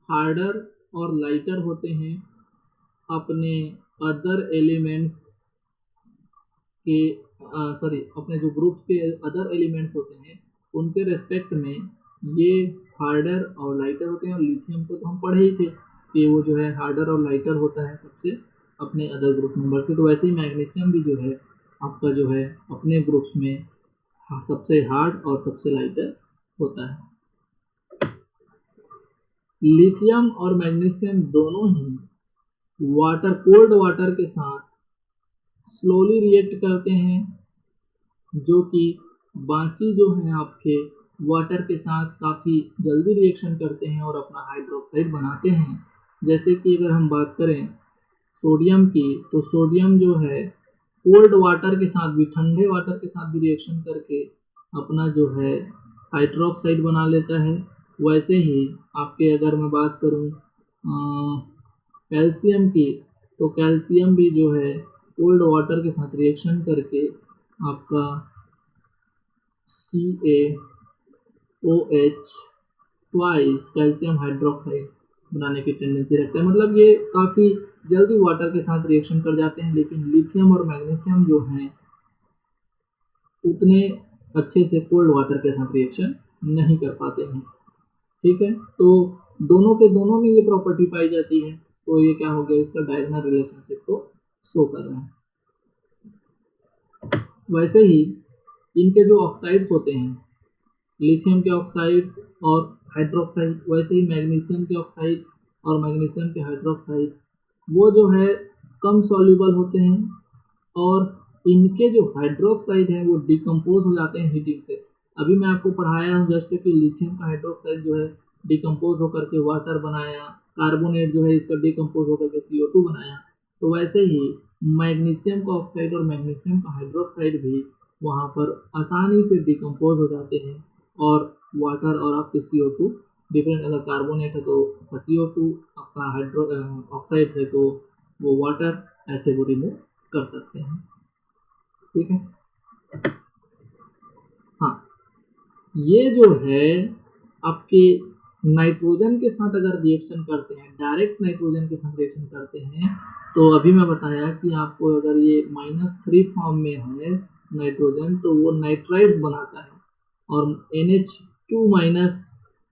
हार्डर और लाइटर होते हैं अपने अदर एलिमेंट्स के अपने जो ग्रुप्स के अदर एलिमेंट्स होते हैं उनके रेस्पेक्ट में ये हार्डर और लाइटर होते हैं। और लिथियम को तो हम पढ़े ही थे कि वो जो है हार्डर और लाइटर होता है सबसे अपने अदर ग्रुप मेंबर से। तो वैसे ही मैग्नीशियम भी जो है आपका जो है अपने ग्रुप्स में सबसे हार्ड और सबसे लाइटर होता है। लिथियम और मैग्नीशियम दोनों ही वाटर, कोल्ड वाटर के साथ स्लोली रिएक्ट करते हैं, जो कि बाकी जो है आपके वाटर के साथ काफ़ी जल्दी रिएक्शन करते हैं और अपना हाइड्रोक्साइड बनाते हैं। जैसे कि अगर हम बात करें सोडियम की, तो सोडियम जो है कोल्ड वाटर के साथ भी, ठंडे वाटर के साथ भी रिएक्शन करके अपना जो है हाइड्रोक्साइड बना लेता है। वैसे ही आपके अगर मैं बात करूं कैल्शियम की, तो कैल्शियम भी जो है कोल्ड वाटर के साथ रिएक्शन करके आपका CaOH ट्वाइस कैल्शियम हाइड्रोक्साइड बनाने की टेंडेंसी रखता है। मतलब ये काफ़ी जल्दी वाटर के साथ रिएक्शन कर जाते हैं, लेकिन लिथियम और मैग्नीशियम जो हैं उतने अच्छे से कोल्ड वाटर के साथ रिएक्शन नहीं कर पाते हैं। ठीक है, तो दोनों के दोनों में ये प्रॉपर्टी पाई जाती है, तो ये क्या हो गया, इसका डायगोनल रिलेशनशिप को शो कर रहा है। वैसे ही इनके जो ऑक्साइड्स होते हैं, लिथियम के ऑक्साइड्स और हाइड्रोक्साइड, वैसे ही मैग्नीशियम के ऑक्साइड और मैग्नीशियम के हाइड्रोक्साइड वो जो है कम सॉल्युबल होते हैं, और इनके जो हाइड्रोक्साइड है वो डिकम्पोज हो जाते हैं हीटिंग से। अभी मैं आपको पढ़ाया हूँ जस्ट कि लिथियम का हाइड्रोक्साइड जो है डिकम्पोज होकर के वाटर बनाया, कार्बोनेट जो है इसका डिकम्पोज होकर के CO2 बनाया। तो वैसे ही मैग्नीशियम का ऑक्साइड और मैग्नीशियम का हाइड्रोक्साइड भी वहाँ पर आसानी से डिकम्पोज हो जाते हैं, और वाटर और आपके CO2 डिफरेंट, अगर कार्बोनेट है तो CO2, आपका हाइड्रो ऑक्साइड है तो वो वाटर, ऐसे वो रिमूव कर सकते हैं। ठीक है, हाँ, ये जो है आपके नाइट्रोजन के साथ अगर रिएक्शन करते हैं, डायरेक्ट नाइट्रोजन के साथ रिएक्शन करते हैं, तो अभी मैं बताया कि आपको अगर ये -3 फॉर्म में है नाइट्रोजन, तो वो नाइट्राइड्स बनाता है, और NH2-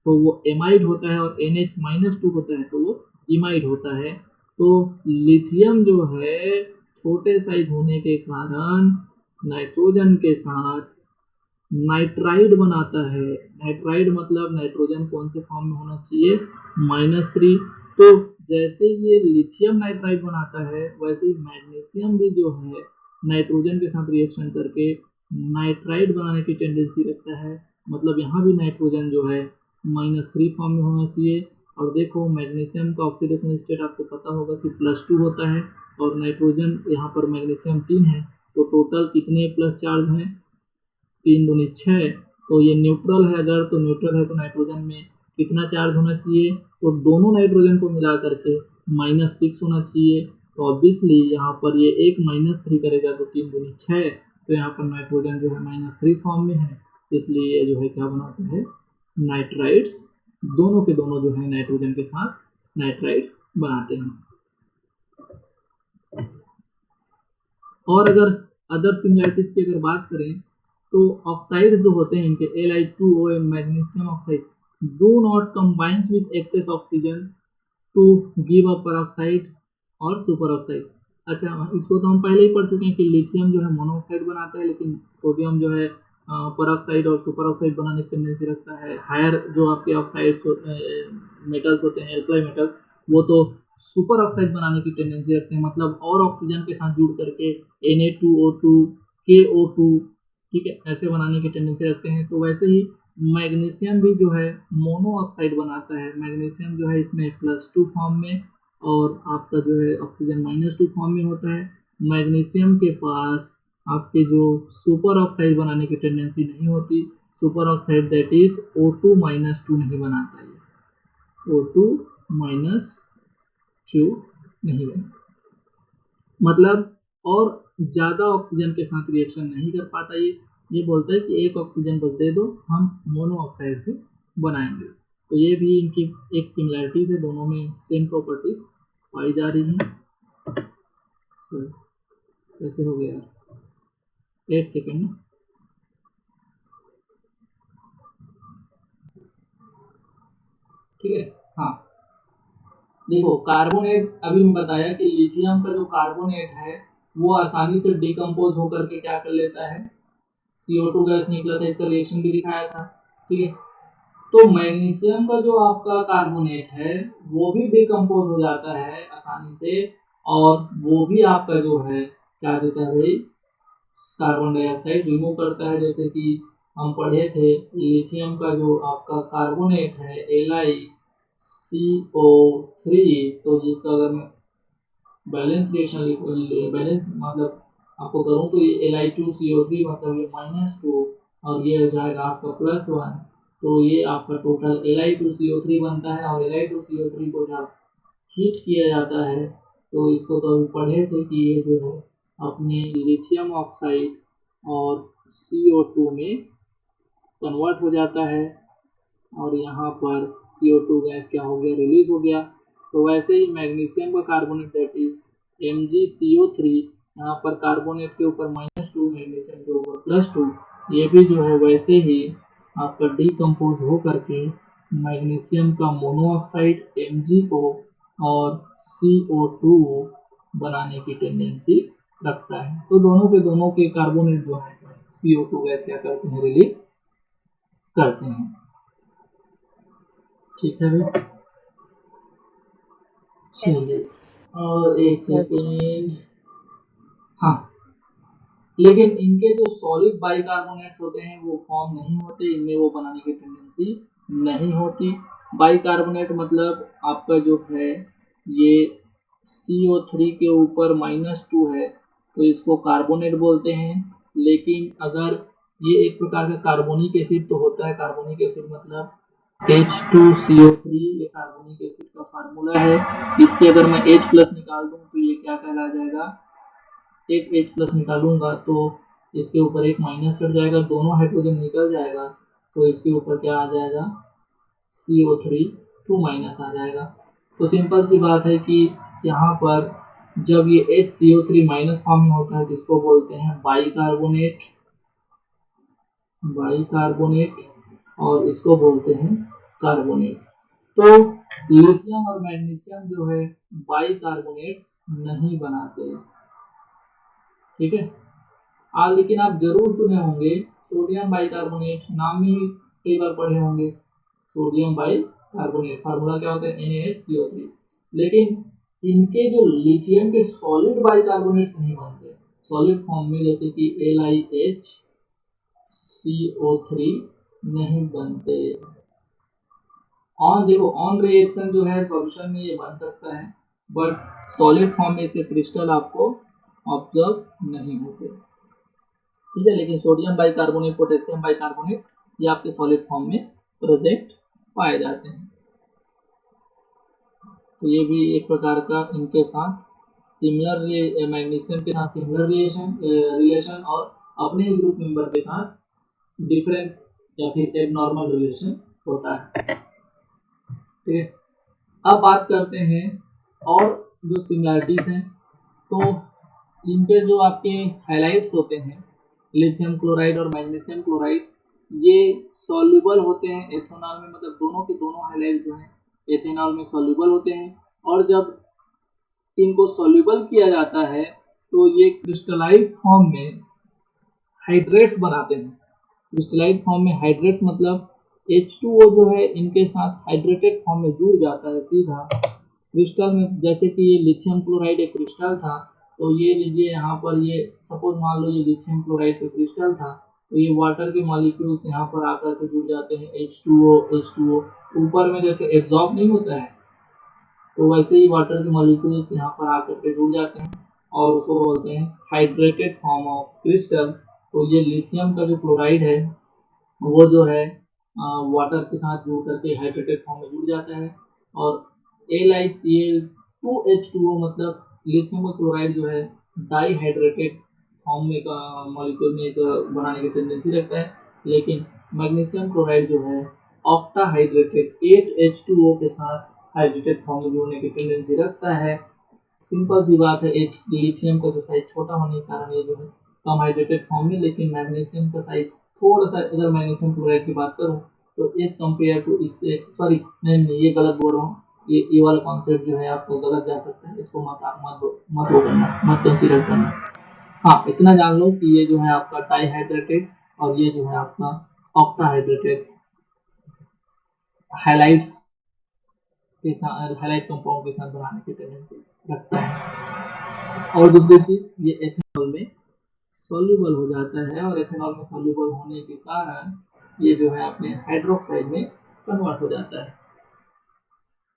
तो वो एमाइड होता है, और NH-2 होता है तो वो इमाइड होता है। तो लिथियम जो है छोटे साइज होने के कारण नाइट्रोजन के साथ नाइट्राइड बनाता है। नाइट्राइड मतलब नाइट्रोजन कौन से फॉर्म में होना चाहिए, -3। तो जैसे ये लिथियम नाइट्राइड बनाता है, वैसे ही मैग्नीशियम भी जो है नाइट्रोजन के साथ रिएक्शन करके नाइट्राइड बनाने की टेंडेंसी रखता है। मतलब यहाँ भी नाइट्रोजन जो है -3 फॉर्म में होना चाहिए। और देखो मैग्नीशियम का ऑक्सीडेशन स्टेट आपको पता होगा कि +2 होता है, और नाइट्रोजन यहाँ पर मैग्नीशियम 3 है, तो टोटल कितने प्लस चार्ज हैं, 3 दूनी 6। तो ये न्यूट्रल है, अगर तो न्यूट्रल है तो नाइट्रोजन में कितना चार्ज होना चाहिए, तो दोनों नाइट्रोजन को मिला करके -6 होना चाहिए। तो ऑब्वियसली यहाँ पर ये एक -3 करेगा तो 3 दूनी 6, तो यहाँ पर नाइट्रोजन जो है -3 फॉर्म में है, इसलिए जो है क्या बनाता है, नाइट्राइड्स, दोनों के दोनों जो है नाइट्रोजन के साथ नाइट्राइड्स बनाते हैं। और अगर अदर सिमिलरिटीज की अगर बात करें, तो ऑक्साइड जो होते हैं इनके Li2O magnesium oxide do not combines with excess oxygen to give a peroxide और सुपर ऑक्साइड। अच्छा, इसको तो हम पहले ही पढ़ चुके हैं कि लिथियम जो है मोनोऑक्साइड बनाता है, लेकिन सोडियम जो है परऑक्साइड और सुपर ऑक्साइड बनाने की टेंडेंसी रखता है। हायर जो आपके ऑक्साइड्स मेटल्स होते हैं, एल्कलाई मेटल्स, वो तो सुपर ऑक्साइड बनाने की टेंडेंसी रखते हैं, मतलब और ऑक्सीजन के साथ जुड़ करके Na2O2 KO2, ठीक है, ऐसे बनाने की टेंडेंसी रखते हैं। तो वैसे ही मैग्नीशियम भी जो है मोनो ऑक्साइड बनाता है। मैग्नीशियम जो है इसमें +2 फॉर्म में और आपका जो है ऑक्सीजन -2 फॉर्म में होता है। मैग्नीशियम के पास आपके जो सुपर ऑक्साइड बनाने की टेंडेंसी नहीं होती, super oxide that is O2 -2 नहीं बनाता है, O2 -2 नहीं बनाता, मतलब और ज़्यादा ऑक्सीजन के साथ रिएक्शन नहीं कर पाता। ये बोलता है कि एक ऑक्सीजन बस दे दो, हम मोनो ऑक्साइड से बनाएंगे। तो ये भी इनकी एक सिमिलैरिटीज है, दोनों में सेम प्रॉपर्टीज पाई जा रही हैं। कैसे हो गया, एक सेकेंड। ठीक है, हाँ देखो कार्बोनेट, अभी मैं बताया कि लिथियम का जो कार्बोनेट है वो आसानी से डिकम्पोज होकर के क्या कर लेता है, CO2 गैस निकला था, इसका रिएक्शन भी दिखाया था। ठीक है, तो मैग्नीशियम का जो आपका कार्बोनेट है वो भी डिकम्पोज हो जाता है आसानी से, और वो भी आपका जो है क्या देता है भाई, कार्बन डाइऑक्साइड रिमूव करता है। जैसे कि हम पढ़े थे लिथियम का जो आपका कार्बोनेट है LiCO3, तो जिसका अगर मैं बैलेंस रिएक्शन बैलेंस मतलब आपको करूँ तो ये Li2CO3 मतलब ये -2 और ये हो जाएगा आपका +1, तो ये आपका टोटल Li2CO3 बनता है। और Li2CO3 को जब हीट किया जाता है तो इसको तो अभी पढ़े थे कि ये जो है अपने लिथियम ऑक्साइड और CO2 में कन्वर्ट हो जाता है और यहाँ पर CO2 गैस क्या हो गया, रिलीज हो गया। तो वैसे ही मैग्नीशियम का कार्बोनेट दैट इज MgCO3, यहाँ पर कार्बोनेट के ऊपर -2, मैग्नीशियम के ऊपर +2, ये भी जो है वैसे ही आपका डिकम्पोज हो करके मैग्नीशियम का मोनोऑक्साइड Mg को और CO2 बनाने की टेंडेंसी रखता है। तो दोनों के कार्बोनेट जो है CO2 गैस क्या करते हैं, रिलीज करते हैं। ठीक है भाई, चलिए और एक सेकेंड। हाँ, लेकिन इनके जो सॉलिड बाइकार्बोनेट्स होते हैं वो फॉर्म नहीं होते, इनमें वो बनाने की टेंडेंसी नहीं होती। बाइकार्बोनेट मतलब आपका जो है ये CO3 के ऊपर -2 है तो इसको कार्बोनेट बोलते हैं। लेकिन अगर ये एक प्रकार का कार्बोनिक एसिड तो होता है, कार्बोनिक एसिड मतलब H2CO3, ये कार्बोनिक एसिड का फार्मूला है। इससे अगर मैं H+ निकाल दूं तो ये क्या कहला जाएगा, एक H+ निकालूंगा तो इसके ऊपर एक माइनस चढ़ जाएगा, दोनों हाइड्रोजन निकल जाएगा तो इसके ऊपर क्या आ जाएगा, CO3 2- आ जाएगा। तो सिंपल सी बात है कि यहाँ पर जब ये HCO3- फॉर्म में होता है जिसको बोलते हैं बाइकार्बोनेट, और इसको बोलते हैं कार्बोनेट। तो लिथियम और मैग्नीशियम जो है बाइकार्बोनेट्स नहीं बनाते, ठीक है। लेकिन आप जरूर सुने होंगे सोडियम बाइकार्बोनेट, नाम में ही कई बार पढ़े होंगे सोडियम बाइकार्बोनेट, फार्मूला क्या होता है NaHCO3। लेकिन इनके जो लिथियम के सॉलिड बाइकार्बोनेट्स नहीं बनते सॉलिड फॉर्म में, जैसे कि LiHCO3 नहीं बनते। ऑन देखो ऑन रिएक्शन जो है सॉल्यूशन में ये बन सकता है, बट सॉलिड फॉर्म में इसके क्रिस्टल आपको ऑब्जर्व नहीं होते, ठीक है। लेकिन सोडियम बाइकार्बोनेट, पोटेशियम बाइकार्बोनेट ये आपके सॉलिड फॉर्म में प्रेजेंट पाए जाते हैं। तो ये भी एक प्रकार का इनके साथ सिमिलर, मैग्नीशियम के साथ सिमिलर रिलेशन और अपने ग्रुप मेंबर के साथ डिफरेंट या फिर एबनॉर्मल रिलेशन होता है, ठीक है। अब बात करते हैं और जो सिमिलरिटीज हैं, तो इनके जो आपके हाइलाइट्स होते हैं लिथियम क्लोराइड और मैग्नीशियम क्लोराइड, ये सॉल्युबल होते हैं एथेनॉल में, मतलब दोनों के दोनों हाइलाइट जो हैं एथेनॉल में सॉल्युबल होते हैं। और जब इनको सॉल्युबल किया जाता है तो ये क्रिस्टलाइज फॉर्म में हाइड्रेट्स बनाते हैं। क्रिस्टलाइज फॉर्म में हाइड्रेट्स मतलब H2O जो है इनके साथ हाइड्रेटेड फॉर्म में जुड़ जाता है सीधा, क्रिस्टल में जैसे कि ये लिथियम क्लोराइड एक क्रिस्टल था, तो ये लीजिए यहाँ पर, ये सपोज मान लो ये लिथियम क्लोराइड का क्रिस्टल था, तो ये वाटर के मॉलिक्यूल्स यहाँ पर आकर के जुड़ जाते हैं, H2O ऊपर में जैसे एब्जॉर्ब नहीं होता है, तो वैसे ही वाटर के मॉलिक्यूल्स यहाँ पर आकर के जुड़ जाते हैं और उसको बोलते हैं हाइड्रेटेड फॉर्म ऑफ क्रिस्टल। तो ये लिथियम का जो क्लोराइड है वो जो है वाटर के साथ जुड़ करके हाइड्रेटेड फॉर्म में जुड़ जाता है, और LiCl2H2O मतलब लिथियम का क्लोराइड जो है डाईहाइड्रेटेड फॉर्म में का मॉलिक्यूल में एक बनाने की टेंडेंसी रखता है, लेकिन मैग्नीशियम क्लोराइड जो है ऑक्टा हाइड्रेटेड 8H2O के साथ हाइड्रेटेड फॉर्म में जोड़ने की टेंडेंसी रखता है। सिंपल सी बात है, एच लिथियम का जो साइज छोटा होने के कारण ये जो है कम हाइड्रेटेड फॉर्म में, लेकिन मैग्नीशियम का साइज थोड़ा सा, अगर मैग्नीशियम क्लोराइड की बात करूँ तो इस कंपेयर टू इससे, सॉरी नहीं ये गलत बोल रहा हूँ, ये वाला कॉन्सेप्ट जो है आपको गलत जा सकता है, इसको मत वो करना, मत कंसीडर करना। हाँ, इतना जान लो कि ये जो है आपका डाईहाइड्रेटेड और ये जो है आपका ऑक्टाहाइड्रेटेड हाइलाइट्स के साथ, हाइलाइट कंपाउंड के साथ बनाने की टेंडेंसी रखता है। और दूसरी चीज, ये एथेनॉल में सॉल्युबल हो जाता है, और एथेनॉल में सॉल्युबल होने के कारण ये जो है अपने हाइड्रोक्साइड में कन्वर्ट हो जाता है।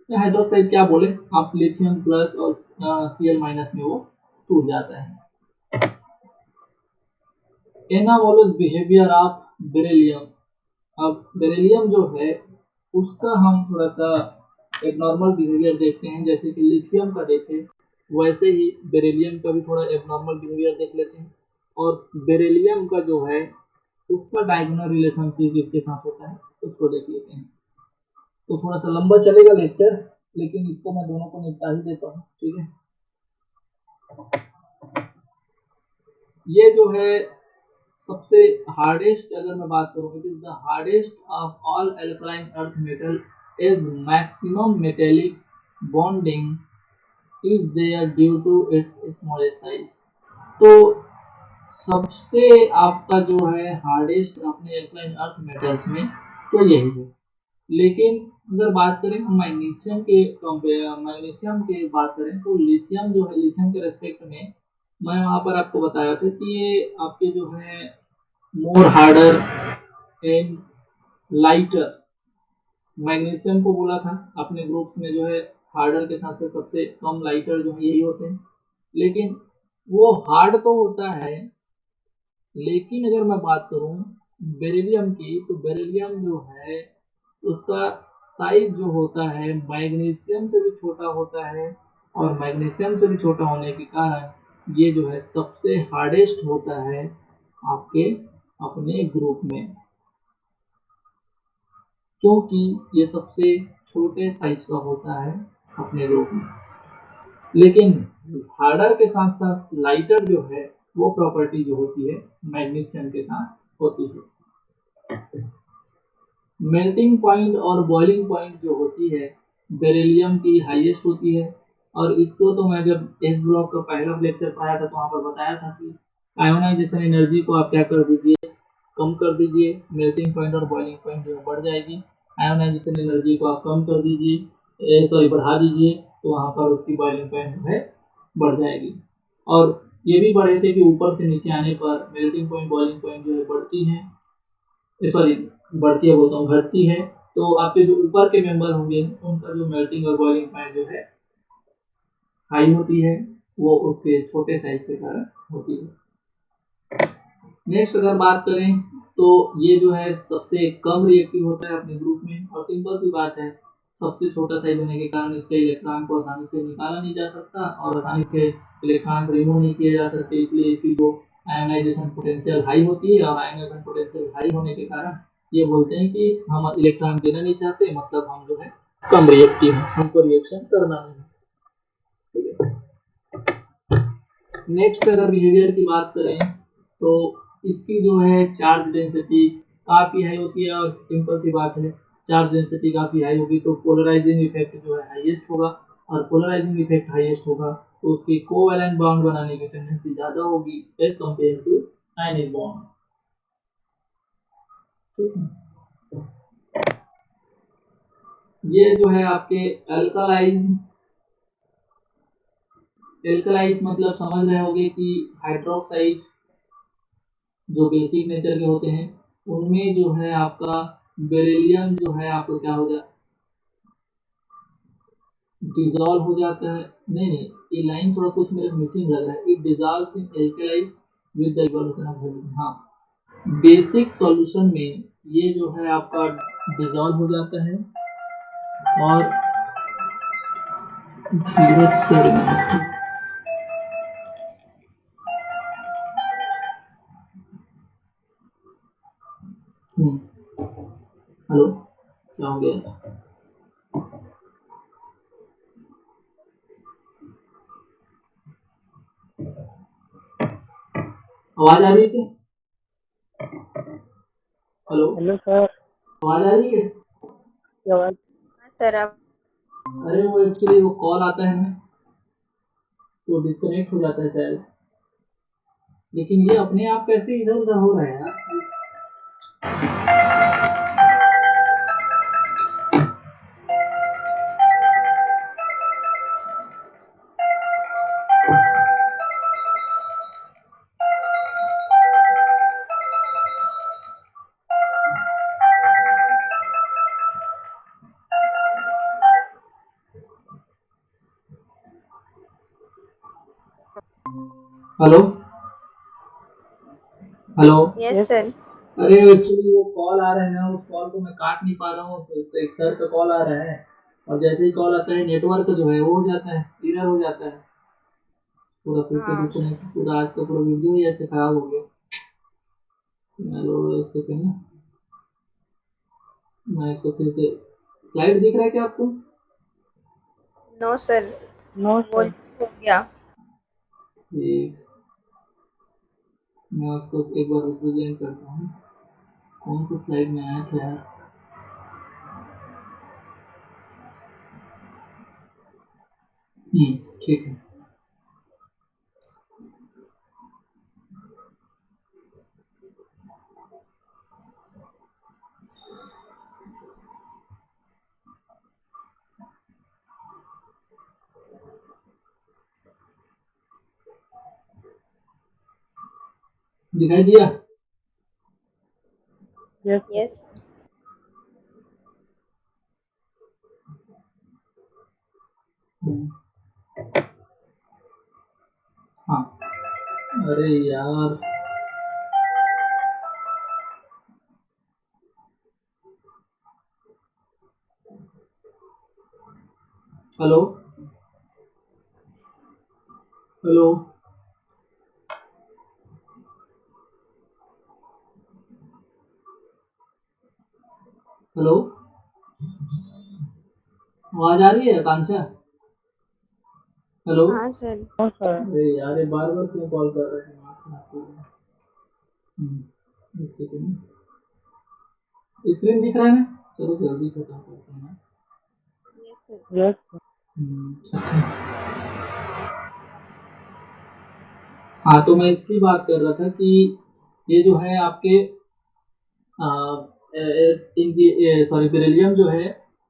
तो हाइड्रोक्साइड क्या बोले आप, लिथियम प्लस और Cl माइनस में वो टूट जाता है। Anomalous behaviour of beryllium. अब बेरिलियम जो है उसका हम थोड़ा सा एक नॉर्मल बिहेवियर देखते हैं, जैसे कि लिथियम का देखें वैसे ही बेरिलियम का भी थोड़ा एबनॉर्मल बिहेवियर देख लेते हैं। और बेरिलियम का जो है उसका डायगोनल रिलेशनशिप किसके साथ होता है उसको देख लेते हैं। तो थोड़ा सा लंबा चलेगा लेक्चर, लेकिन इसको मैं दोनों को निपटा ही देता हूँ, ठीक है। ये जो है सबसे हार्डेस्ट, अगर मैं बात करूँ, it is the hardest of all alkaline earth metal, is maximum metallic bonding is there due to its smallest size. तो सबसे आपका जो है हार्डेस्ट अपने एल्कलाइन अर्थ मेटल्स में तो यही है, लेकिन अगर बात करें मैग्नीशियम के बात करें तो लिथियम जो है, लिथियम के रेस्पेक्ट में मैं वहां पर आपको बताया था कि ये आपके जो है मोर हार्डर एंड लाइटर, मैग्नीशियम को बोला था अपने ग्रुप्स में जो है हार्डर के साथ साथ सबसे कम लाइटर जो है यही होते हैं, लेकिन वो हार्ड तो होता है, लेकिन अगर मैं बात करूं बेरिलियम की, तो बेरिलियम जो है उसका साइज जो होता है मैग्नीशियम से भी छोटा होता है, और मैग्नीशियम से भी छोटा होने के कारण ये जो है सबसे हार्डेस्ट होता है आपके अपने ग्रुप में, क्योंकि ये सबसे छोटे साइज का होता है अपने ग्रुप में। लेकिन हार्डर के साथ साथ लाइटर जो है वो प्रॉपर्टी जो होती है मैग्नीशियम के साथ होती है। मेल्टिंग पॉइंट और बॉइलिंग पॉइंट जो होती है बेरिलियम की हाईएस्ट होती है, और इसको तो मैं जब एस ब्लॉक का पहला लेक्चर पढ़ाया था तो वहाँ पर बताया था कि आयोनाइजेशन एनर्जी को आप क्या कर दीजिए, कम कर दीजिए, मेल्टिंग पॉइंट और बॉइलिंग पॉइंट जो बढ़ जाएगी, आयोनाइजेशन एनर्जी को आप कम कर दीजिए, सॉरी बढ़ा दीजिए, तो वहाँ पर उसकी बॉइलिंग पॉइंट जो है बढ़ जाएगी। और ये भी पढ़े थे कि ऊपर से नीचे आने पर मेल्टिंग पॉइंट बॉइलिंग पॉइंट जो है बढ़ती है, सॉरी बढ़ती है बोलता हूँ, घटती है, तो आपके जो ऊपर के मेंबर होंगे उनका जो मेल्टिंग और बॉइलिंग पॉइंट जो है हाई होती है, वो उसके छोटे साइज के कारण होती है। नेक्स्ट अगर बात करें तो ये जो है सबसे कम रिएक्टिव होता है अपने ग्रुप में, और सिंपल सी बात है सबसे छोटा साइज होने के कारण इसके इलेक्ट्रॉन को आसानी से निकाला नहीं जा सकता और आसानी से इलेक्ट्रॉन रिमूव नहीं किए जा सकते, इसलिए इसकी जो आयोनाइजेशन पोटेंशियल हाई होती है, और आयोनाइजेशन पोटेंशियल हाई होने के कारण ये बोलते हैं कि हम इलेक्ट्रॉन देना नहीं चाहते, मतलब हम जो है कम रिएक्टिव है, हमको रिएक्शन करना नहीं है। नेक्स्ट अगर बिहेवियर की बात करें तो इसकी जो है चार्ज डेंसिटी काफ़ी हाई होती है, और सिंपल सी बात है चार्ज डेंसिटी काफ़ी हाई होगी तो पोलराइजिंग इफेक्ट जो है हाईएस्ट होगा, और पोलराइजिंग इफेक्ट हाईएस्ट होगा तो उसकी कोवैलेंट बॉन्ड बनाने की टेंडेंसी ज़्यादा होगी as compared to ionic bond. ये जो है आपके अल्कालाइज एल्कलाइज मतलब समझ रहे होंगे कि हाइड्रोक्साइड जो बेसिक नेचर के होते हैं उनमें जो है आपका बेरिलियम जो है आपको क्या हो जाता डिजॉल्व हो जाता है। नहीं, ये लाइन थोड़ा कुछ मेरे मिसिंग लग रहा है। It dissolves in alkalis with the evolution of halogen. हाँ, बेसिक सॉल्यूशन में ये जो है आपका डिजॉल्व हो जाता है और धीरज से हेलो, क्या हो गया? आवाज आ रही है क्या? Hello,
hello sir.
आवाज आ रही है?
क्या बात?
सर अब
अरे वो एक्चुअली वो कॉल आता है ना तो डिस्कनेक्ट हो जाता है शायद, लेकिन ये अपने आप कैसे इधर उधर हो रहा है यार। Hello hello.
Yes sir.
अरे एक्चुअली वो कॉल आ रहा है ना, उस कॉल को मैं काट नहीं पा रहा हूँ। एक सर का कॉल आ रहा है और जैसे ही कॉल आता है नेटवर्क जो है वो हो जाता है, एरर हो जाता है पूरा, फिर से
हाँ
डिस्कनेक्ट। पूरा आज का पूरा वीडियो ही ऐसे खराब हो गया। हेलो, एक सेकेंड ना, मैं इसको फिर से। स्लाइड दिख रहा है क्या आपको?
नो सर,
नो
वो
सर।
हो गया।
ठीक, मैं उसको एक बार रिप्रेजेंट करता हूँ। कौन सी स्लाइड में आया था यार? ठीक है। दिखाई दिया?
Yes sir.
यस
हाँ। अरे यार, हेलो हेलो। हेलो, आवाज आ रही है आकांक्षा? हेलो।
हाँ सर।
No sir.
अरे यार, ये बार बार क्यों कॉल कर रहे हैं? एक सेकेंड, स्क्रीन दिख रहा है ना? चलो जल्दी खत्म करते हैं ना।
Yes sir.
Yes sir.
हाँ, तो मैं इसकी बात कर रहा था कि ये जो है आपके सॉरी बेरिलियम जो है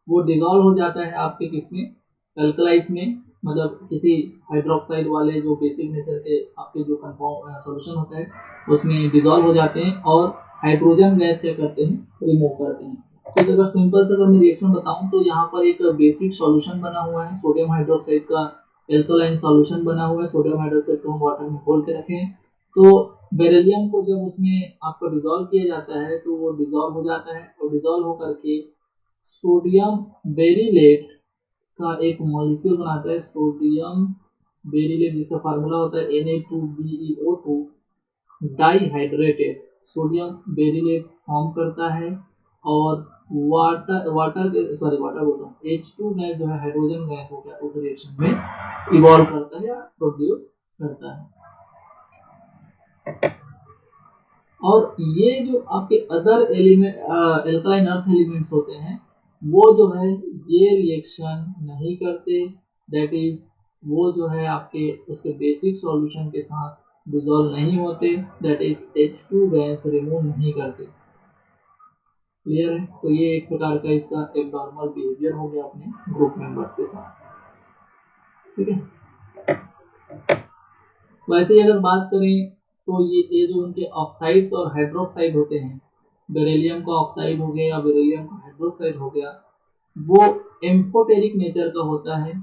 वो डिजॉल्व हो जाता है आपके किसमें, अल्कलाइज में, मतलब किसी हाइड्रोक्साइड वाले जो बेसिक नेचर के आपके जो कंपाउंड सॉल्यूशन होता है उसमें डिजॉल्व हो जाते हैं और हाइड्रोजन गैस क्या करते हैं, रिमूव करते हैं। तो अगर सिंपल से अगर मैं रिएक्शन बताऊं तो यहाँ पर एक बेसिक सॉल्यूशन बना हुआ है सोडियम हाइड्रोक्साइड का, एल्कोलाइन सॉल्यूशन बना हुआ है। सोडियम हाइड्रोक्साइड को हम वाटर में घोल के रखे हैं, तो बेरिलियम को जब उसमें आपको डिजोल्व किया जाता है तो वो डिजोल्व हो जाता है और डिजोल्व होकर के सोडियम बेरिलेट का एक मॉलिक्यूल बनाता है। सोडियम बेरिलेट जिसका फार्मूला होता है Na2BeO2 डाइहाइड्रेटेड सोडियम बेरिलेट फॉर्म करता है और वाटर वाटर सॉरी वाटर बोलता हूँ H2 गैस जो है हाइड्रोजन गैस होता है उस रिएक्शन में इवॉल्व करता है या प्रोड्यूस करता है। और ये जो आपके other element alkaline earth elements होते हैं वो जो है ये रिएक्शन नहीं करते, दैट इज वो जो है आपके उसके बेसिक सॉल्यूशन के साथ डिसॉल्व नहीं होते, that is H2 gas remove नहीं करते। क्लियर है? तो ये एक प्रकार का इसका एक नॉर्मल बिहेवियर हो गया अपने ग्रुप मेंबर्स के साथ। ठीक है, वैसे ही अगर बात करें तो ये जो उनके ऑक्साइड्स और हाइड्रोक्साइड होते हैं, बेरिलियम का ऑक्साइड हो गया या बेरिलियम का हाइड्रोक्साइड हो गया, वो एम्फोटेरिक नेचर का होता है।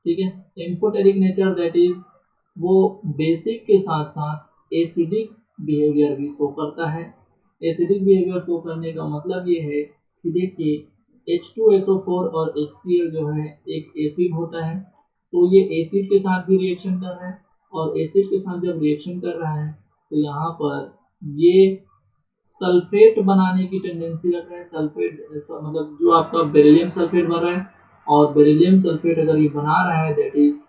ठीक है, एम्फोटेरिक नेचर दैट इज वो बेसिक के साथ साथ एसिडिक बिहेवियर भी शो करता है। एसिडिक बिहेवियर शो करने का मतलब ये है कि देखिए H2SO4 और HCl जो है एक एसिड होता है, तो ये एसिड के साथ भी रिएक्शन कर रहा है, और एसिड के साथ जब रिएक्शन कर रहा है तो यहाँ पर ये सल्फेट बनाने की टेंडेंसी रख रहा है। सल्फेट मतलब जो आपका बेरिलियम सल्फेट बन रहा है, और बेरिलियम सल्फेट अगर ये बना रहा है दैट इज,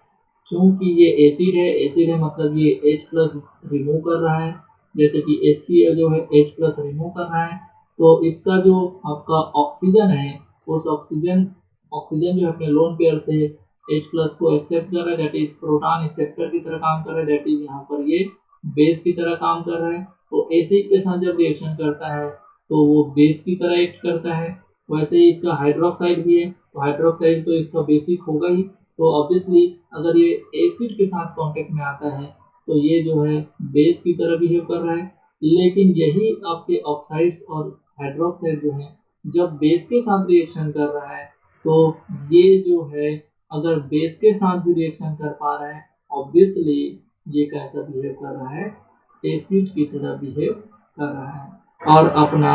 चूंकि ये एसिड है मतलब ये H प्लस रिमूव कर रहा है, जैसे कि HCl जो है H प्लस रिमूव कर रहा है, तो इसका जो आपका ऑक्सीजन है, उस ऑक्सीजन जो अपने लोन पेयर से H प्लस को एक्सेप्ट कर रहा है, दैट इज प्रोटॉन एक्सेप्टर की तरह काम कर रहा है, दैट इज यहाँ पर ये बेस की तरह काम कर रहा है। तो एसिड के साथ जब रिएक्शन करता है तो वो बेस की तरह एक्ट करता है। वैसे ही इसका हाइड्रोक्साइड भी है, तो हाइड्रोक्साइड तो इसका बेसिक होगा ही, तो ऑब्वियसली अगर ये एसिड के साथ कांटेक्ट में आता है तो ये जो है बेस की तरह बिहेव कर रहा है। लेकिन यही आपके ऑक्साइड्स और हाइड्रोक्साइड जो है जब बेस के साथ रिएक्शन कर रहा है, तो ये जो है अगर बेस के साथ भी रिएक्शन कर पा रहा है, ऑब्वियसली ये कैसा बिहेव कर रहा है, एसिड की तरह बिहेव कर रहा है और अपना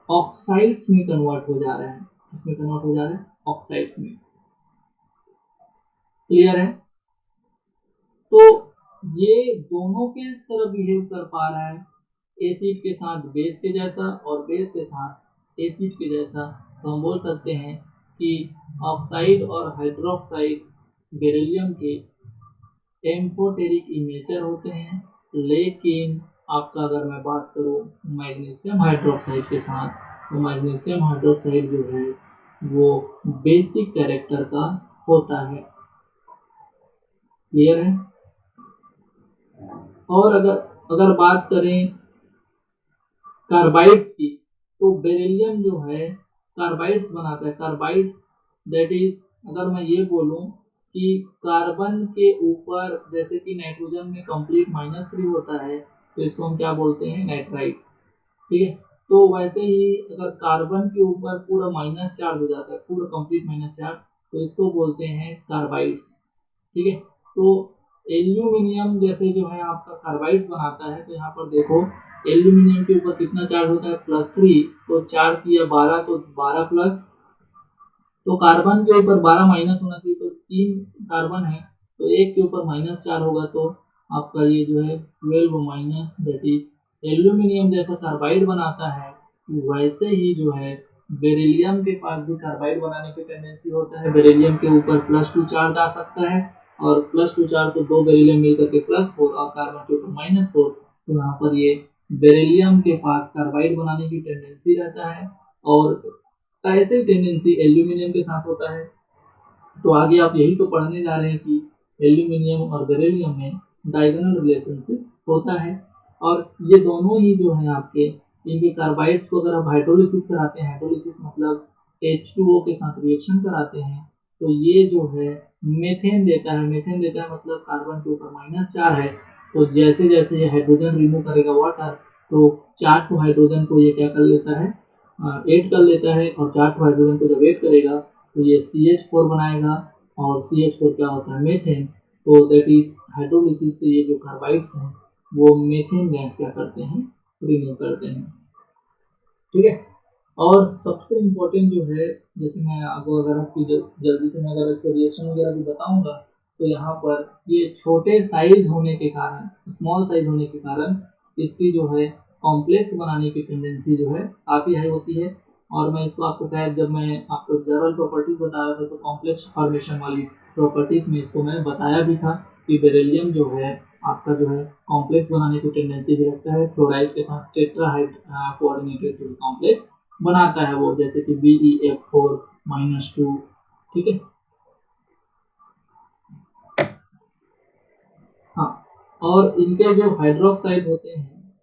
ऑक्साइड्स में कन्वर्ट हो जा रहा है। इसमें कन्वर्ट हो जा रहा है ऑक्साइड्स में। क्लियर है? तो ये दोनों के तरह बिहेव कर पा रहा है, एसिड के साथ बेस के जैसा और बेस के साथ एसिड के जैसा। तो हम बोल सकते हैं कि ऑक्साइड और हाइड्रोक्साइड बेरिलियम के एम्फोटेरिक इन नेचर होते हैं। लेकिन आपका अगर मैं बात करूं मैग्नीशियम हाइड्रोक्साइड के साथ, तो मैग्नीशियम हाइड्रोक्साइड जो है वो बेसिक कैरेक्टर का होता है। क्लियर है? और अगर बात करें कार्बाइड्स की, तो बेरिलियम जो है कार्बाइड्स बनाता है। कार्बाइड्स दैट इज, अगर मैं ये बोलूं कि कार्बन के ऊपर जैसे कि नाइट्रोजन में कंप्लीट -3 होता है, तो इसको हम क्या बोलते हैं, नाइट्राइट। ठीक है, तो वैसे ही अगर कार्बन के ऊपर पूरा -4 हो जाता है, पूरा कंप्लीट -4, तो इसको बोलते हैं कार्बाइड्स। ठीक है, तो एल्यूमिनियम जैसे जो है आपका कार्बाइड्स बनाता है, तो यहाँ पर देखो एल्यूमिनियम के ऊपर कितना चार्ज होता है, +3, तो 4 किया 12, तो 12 प्लस, तो कार्बन के ऊपर 12 माइनस होना चाहिए, तो 3 कार्बन है, तो एक के ऊपर -4 होगा, तो आपका ये जो है 12 माइनस, दैट इज एल्यूमिनियम जैसा कार्बाइड बनाता है, वैसे ही जो है बेरिलियम के पास भी कार्बाइड बनाने की टेंडेंसी होता है। बेरिलियम के ऊपर +2 चार्ज आ सकता है, और +2 चार्ज तो 2 बेरिलियम मिलकर के +4, और कार्बन के ऊपर -4, तो यहाँ पर ये बेरिलियम के पास कार्बाइड बनाने की टेंडेंसी रहता है, और ऐसे टेंडेंसी एल्यूमिनियम के साथ होता है। तो आगे आप यही तो पढ़ने जा रहे हैं कि एल्यूमिनियम और बेरिलियम में डायगोनल रिलेशनशिप होता है, और ये दोनों ही जो है आपके इनके कार्बाइड्स को अगर आप हाइड्रोलिसिस कराते हैं, हाइड्रोलिसिस मतलब H2O के साथ रिएक्शन कराते हैं, तो ये जो है मेथेन देता है। मेथेन देता है मतलब कार्बन के ऊपर -4 है, तो जैसे जैसे ये हाइड्रोजन रिमूव करेगा वाटर, तो 4 हाइड्रोजन को ये क्या कर लेता है, ऐड कर लेता है, और 4 हाइड्रोजन को जब ऐड करेगा तो ये CH4 बनाएगा, और CH4 क्या होता है, मेथेन। तो दैट इज हाइड्रोलिसिस से ये जो कार्बाइड्स हैं वो मेथेन गैस क्या करते हैं, रिमूव करते हैं। ठीक है, और सबसे इम्पोर्टेंट जो है, जैसे मैं आपको अगर आपकी जल्दी से मैं अगर इसका रिएक्शन वगैरह भी बताऊंगा, तो यहाँ पर ये छोटे साइज होने के कारण, स्मॉल साइज होने के कारण इसकी जो है कॉम्प्लेक्स बनाने की टेंडेंसी जो है काफ़ी हाई होती है। और मैं इसको आपको शायद जब मैं आपको जनरल प्रॉपर्टीज बता रहा था, तो कॉम्प्लेक्स फॉर्मेशन वाली प्रॉपर्टीज में इसको मैं बताया भी था कि बेरिलियम जो है आपका जो है कॉम्प्लेक्स बनाने की टेंडेंसी भी रखता है, क्लोराइड के साथ टेट्राहाइड कोऑर्डिनेटेड जो कॉम्प्लेक्स बनाता है वो, जैसे कि BeF4-2। ठीक है, हाँ, और इनके जो हाइड्रोक्साइड होते हैं,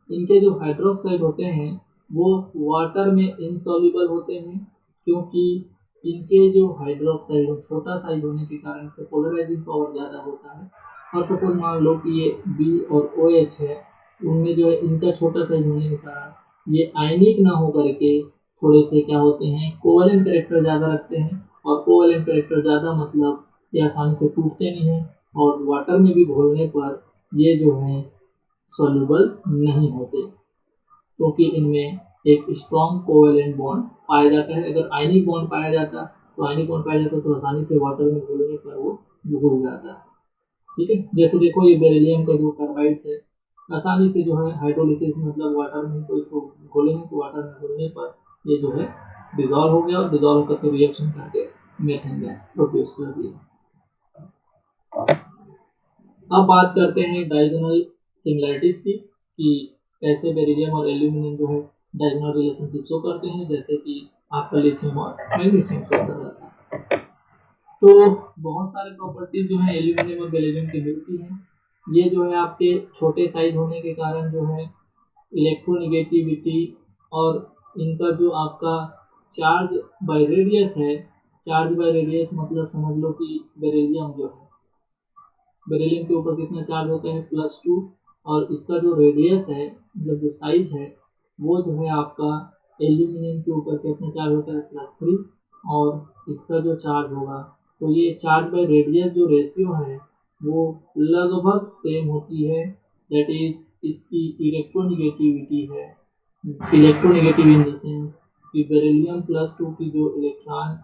इनके जो हाइड्रोक्साइड होते हैं वो वाटर में इनसॉल्युबल होते हैं, क्योंकि इनके जो हाइड्रोक्साइड छोटा साइज होने के कारण से पोलराइजिंग पावर ज़्यादा होता है। और सपोज मान लो कि ये बी और ओ एच है, उनमें जो है इनका छोटा साइज होने के कारण ये आयनिक ना हो करके थोड़े से क्या होते हैं, कोवलेंट कैरेक्टर ज़्यादा रखते हैं। और कोवलेंट कैरेक्टर ज़्यादा मतलब ये आसानी से टूटते नहीं हैं, और वाटर में भी घोलने पर ये जो है सॉल्युबल नहीं होते, क्योंकि इनमें एक स्ट्रॉन्ग कोवेलेंट बॉन्ड पाया जाता है। अगर आयनिक बॉन्ड पाया जाता तो आसानी से वाटर में घुलने पर वो घुल जाता है। ठीक है, जैसे देखो ये बेरिलियम का जो कार्बाइड्स है, आसानी से जो है हाइड्रोलिसिस मतलब वाटर में तो इसको घोलेंगे तो वाटर में घुलने पर ये जो है डिजॉल्व हो गया, और डिजॉल्व करके रिएक्शन करके मेथेन गैस प्रोड्यूस कर दिया। अब बात करते हैं डायगोनल सिमिलरिटीज की, कि कैसे बेरिलियम और एल्यूमिनियम जो है डायगोनल रिलेशनशिप शो करते हैं, जैसे कि आपका लिथियम और मैग्नीशियम शो कर रहा था। तो बहुत सारे प्रॉपर्टीज जो है एल्यूमिनियम और बेरिलियम की मिलती हैं। ये जो है आपके छोटे साइज होने के कारण जो है इलेक्ट्रोनिगेटिविटी और इनका जो आपका चार्ज बाय रेडियस है, चार्ज बाय रेडियस मतलब समझ लो कि बेरिलियम जो है, बेरिलियम के ऊपर कितना चार्ज होता है +2, और इसका जो रेडियस है मतलब जो साइज है वो जो है आपका एल्यूमिनियम के ऊपर कितना चार्ज होता है +3, और इसका जो चार्ज होगा तो ये चार्ज बाय रेडियस जो रेशियो है वो लगभग सेम होती है। दैट इज इसकी इलेक्ट्रोनिगेटिविटी है, इलेक्ट्रोनेगेटिव इन द सेंस कि बेरिलियम +2 की जो इलेक्ट्रॉन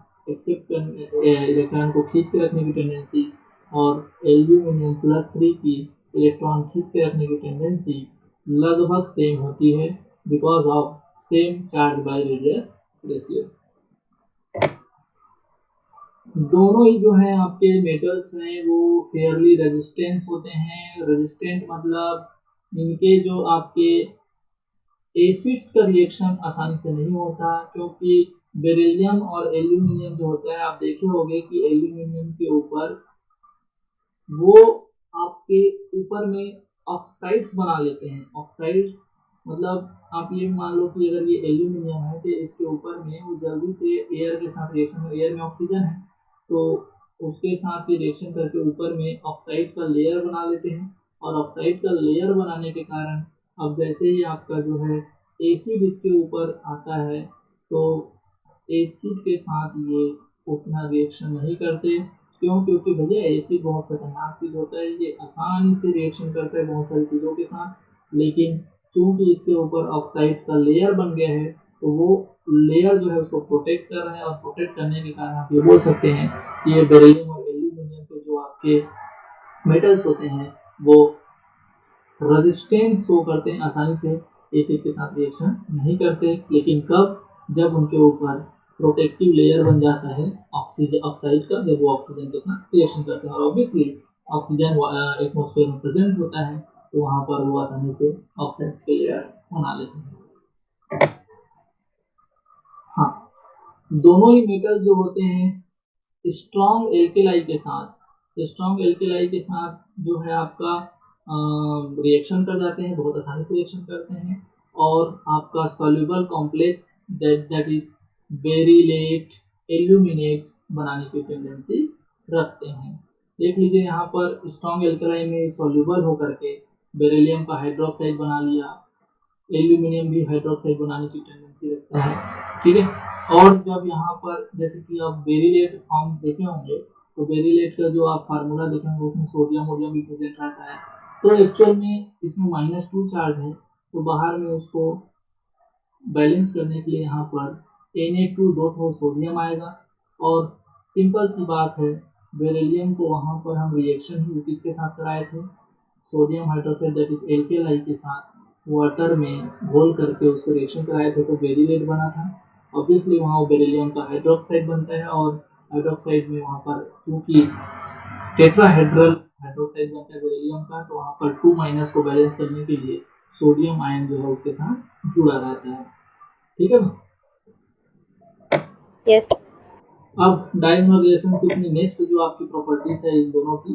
को खींच के रखने की टेंडेंसी, और एल्यूमिनियम +3 की इलेक्ट्रॉन खींच के रखने की टेंडेंसी लगभग सेम होती है, because of same charge by radius ratio. दोनों ही जो है आपके मेटल्स हैं वो फेयरली रेजिस्टेंस होते हैं। रेजिस्टेंट मतलब इनके जो आपके एसिड्स का रिएक्शन आसानी से नहीं होता, क्योंकि बेरिलियम और एल्यूमिनियम जो होता है, आप देखे होंगे कि एल्यूमिनियम के ऊपर वो आपके ऊपर में ऑक्साइड्स बना लेते हैं। ऑक्साइड्स मतलब आप ये मान लो कि अगर ये एल्यूमिनियम है तो इसके ऊपर में वो जल्दी से एयर के साथ रिएक्शन, एयर में ऑक्सीजन है तो उसके साथ ये रिएक्शन करके ऊपर में ऑक्साइड का लेयर बना लेते हैं। और ऑक्साइड का लेयर बनाने के कारण अब जैसे ही आपका जो है एसिड इसके ऊपर आता है तो एसिड के साथ ये उतना रिएक्शन नहीं करते। क्यों? क्योंकि भैया एसिड बहुत खतरनाक चीज होता है, ये आसानी से रिएक्शन करता है बहुत सारी चीजों के साथ, लेकिन चूंकि इसके ऊपर ऑक्साइड्स का लेयर बन गया है तो वो लेयर जो है उसको प्रोटेक्ट कर रहा है, और प्रोटेक्ट करने के कारण आप ये बोल सकते हैं कि ये बेरिलियम और एल्यूमिनियम के जो आपके मेटल्स होते हैं वो रेजिस्टेंस शो करते हैं, आसानी से एसिड के साथ रिएक्शन नहीं करते। लेकिन कब? जब उनके ऊपर प्रोटेक्टिव लेयर बन जाता है ऑक्सीजन ऑक्साइड का, जब वो ऑक्सीजन के साथ रिएक्शन करते हैं, और ऑब्वियसली ऑक्सीजन एटमॉस्फेयर में प्रेजेंट होता है तो वहां पर वो आसानी से ऑक्साइड के लेयर बना लेते हैं। हाँ, दोनों ही मेटल जो होते हैं स्ट्रॉन्ग एल्केलाई के साथ, स्ट्रॉन्ग एल्केलाई के साथ जो है आपका रिएक्शन कर जाते हैं, बहुत आसानी से रिएक्शन करते हैं, और आपका soluble complex that is beryllate aluminate बनाने की टेंडेंसी रखते हैं। देख लीजिए यहाँ पर स्ट्रॉन्ग एल्केलाई में सॉल्युबल होकर के बेरिलियम का हाइड्रोक्साइड बना लिया, एल्यूमिनियम भी हाइड्रोक्साइड बनाने की टेंडेंसी रखता है। ठीक है, और जब यहाँ पर जैसे कि आप बेरिलेट फॉर्म देखे होंगे तो बेरिलेट का जो आप फार्मूला देखेंगे उसमें सोडियम वोडियम भी प्रेजेंट रहता है, तो एक्चुअल में इसमें -2 चार्ज है, तो बाहर में उसको बैलेंस करने के लिए यहाँ पर Na2 सोडियम आएगा। और सिंपल सी बात है, बेरिलियम को वहाँ पर हम रिएक्शन ही किसके साथ कराए थे, sodium hydroxide that is alkali के साथ वाटर में घोल करके उसको रिएक्शन कराए थे, तो बेरिलेट बना था। ऑब्वियसली वहाँ वो बेरिलियम का हाइड्रोक्साइड बनता है, और हाइड्रोक्साइड में वहाँ पर चूंकि टेट्राहेड्रल हाइड्रोक्साइड बनता है बेरिलियम का, तो वहाँ पर 2- को बैलेंस करने के लिए सोडियम आयन जो है उसके साथ जुड़ा रहता है। ठीक है ना?
Yes.
अब डायगोनल रिलेशनशिप में नेक्स्ट जो आपकी प्रॉपर्टीज है इन दोनों की,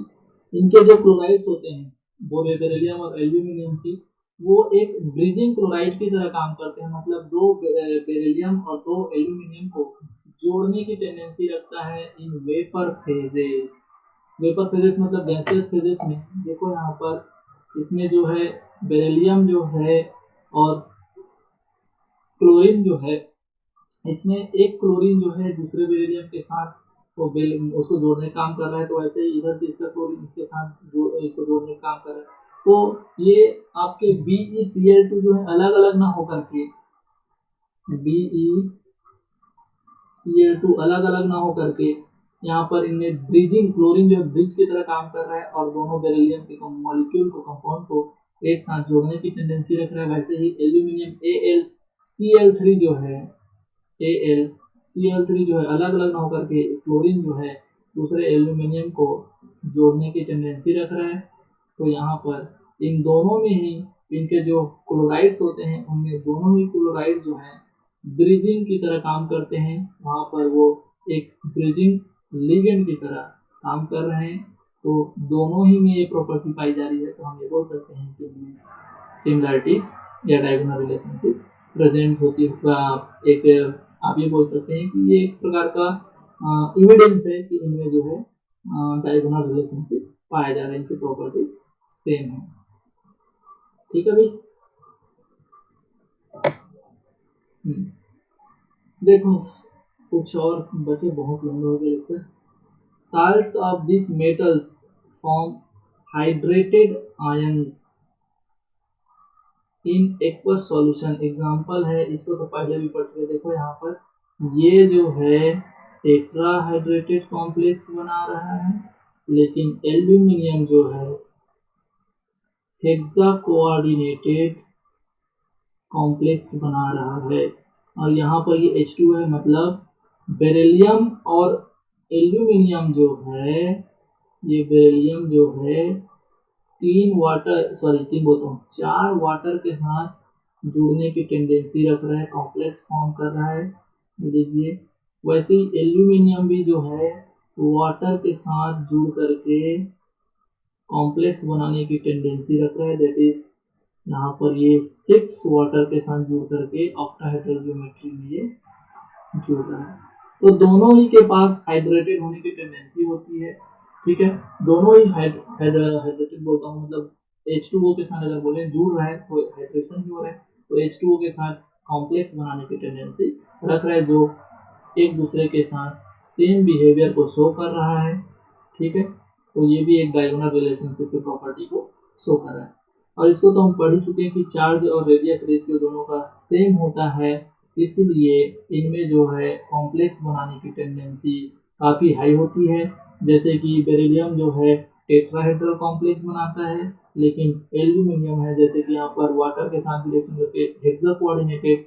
इनके जो क्लोराइड्स होते हैं वो बेरिलियम और एल्यूमिनियम की, वो एक ब्रिजिंग क्लोराइड की तरह काम करते हैं। मतलब दो बेरिलियम और दो एल्यूमिनियम को जोड़ने की टेंडेंसी रखता है in vapour phases. Vapour phases मतलब गैसियस फेजेस में। देखो यहाँ पर इसमें जो है बेरिलियम जो है और क्लोरीन जो है, इसमें एक क्लोरीन जो है दूसरे बेरिलियम के साथ वो उसको जोड़ने का काम कर रहा है, तो ऐसे ही इधर से इसका क्लोरीन इसके साथ इसको जोड़ने का काम कर रहा है। तो ये आपके BeCl2 जो है अलग अलग ना होकर के, BeCl2 अलग अलग ना होकर के यहाँ पर इनमें ब्रिजिंग, क्लोरीन जो ब्रिज की तरह काम कर रहा है और दोनों बेरिलियम के मॉलिक्यूल को, कंपाउंड को एक साथ जोड़ने की टेंडेंसी रख रहा है। वैसे ही एल्यूमिनियम AlCl3 जो है, AlCl3 जो है अलग अलग ना होकर के क्लोरीन जो है दूसरे एल्यूमिनियम को जोड़ने की टेंडेंसी रख रहा है। तो यहाँ पर इन दोनों में ही इनके जो क्लोराइड्स होते हैं उनमें दोनों ही क्लोराइड जो है ब्रिजिंग की तरह काम करते हैं। वहाँ पर वो एक ब्रिजिंग लिगेंड की तरह काम कर रहे हैं। तो दोनों ही में ये प्रॉपर्टी पाई जा रही है। तो हम ये बोल सकते हैं कि इनमें सिमिलरिटीज या डायगोनल रिलेशनशिप प्रेजेंट होती है। एक आप ये बोल सकते हैं कि ये एक प्रकार का एविडेंस है कि इनमें जो है डायगोनल रिलेशनशिप पाया जा रहा है, इनकी प्रॉपर्टीज सेम है। ठीक है भाई। देखो कुछ और बचे, बहुत लंबा हो गया lecture. Salts of these metals form hydrated ions in aqueous solution। Example है, इसको तो पहले भी पढ़ चुके। देखो यहाँ पर ये जो है टेट्राहाइड्रेटेड कॉम्प्लेक्स बना रहा है, लेकिन एल्यूमिनियम जो है हेक्सा कोऑर्डिनेटेड कॉम्प्लेक्स बना रहा है। और यहाँ पर ये H2 है, मतलब बेरिलियम और एल्यूमिनियम जो है, ये बेरिलियम जो है चार वाटर के साथ जुड़ने की टेंडेंसी रख रहा है, कॉम्प्लेक्स फॉर्म कर रहा है। देखिए वैसे ही एल्यूमिनियम भी जो है वाटर के साथ जुड़ करके कॉम्प्लेक्स बनाने की टेंडेंसी रख रहा है। दैट इज यहाँ पर ये 6 वाटर के साथ जुड़ करके ऑक्टाहेड्रल ज्योमेट्री में ये जुड़ रहा है। तो दोनों ही के पास हाइड्रेटेड होने की टेंडेंसी होती है। ठीक है, दोनों ही हाइड्रेटेड बोलता हूँ, मतलब H2O के साथ अगर बोले जुड़ रहा है तो हाइड्रेशन ही हो रहा है, तो H2O के साथ कॉम्प्लेक्स बनाने की टेंडेंसी रख रहा है, जो एक दूसरे के साथ सेम बिहेवियर को शो कर रहा है। ठीक है, तो ये भी एक डायगोनल रिलेशनशिप की प्रॉपर्टी को शो कर रहा है। और इसको तो हम पढ़ ही चुके हैं कि चार्ज और रेडियस रेशियो दोनों का सेम होता है, इसलिए इनमें जो है कॉम्प्लेक्स बनाने की टेंडेंसी काफ़ी हाई होती है। जैसे कि बेरिलियम जो है टेट्राहेड्रल कॉम्प्लेक्स बनाता है, लेकिन एल्यूमिनियम है जैसे कि यहाँ पर वाटर के साथ रिएक्शन करके हेक्सा कोऑर्डिनेटेड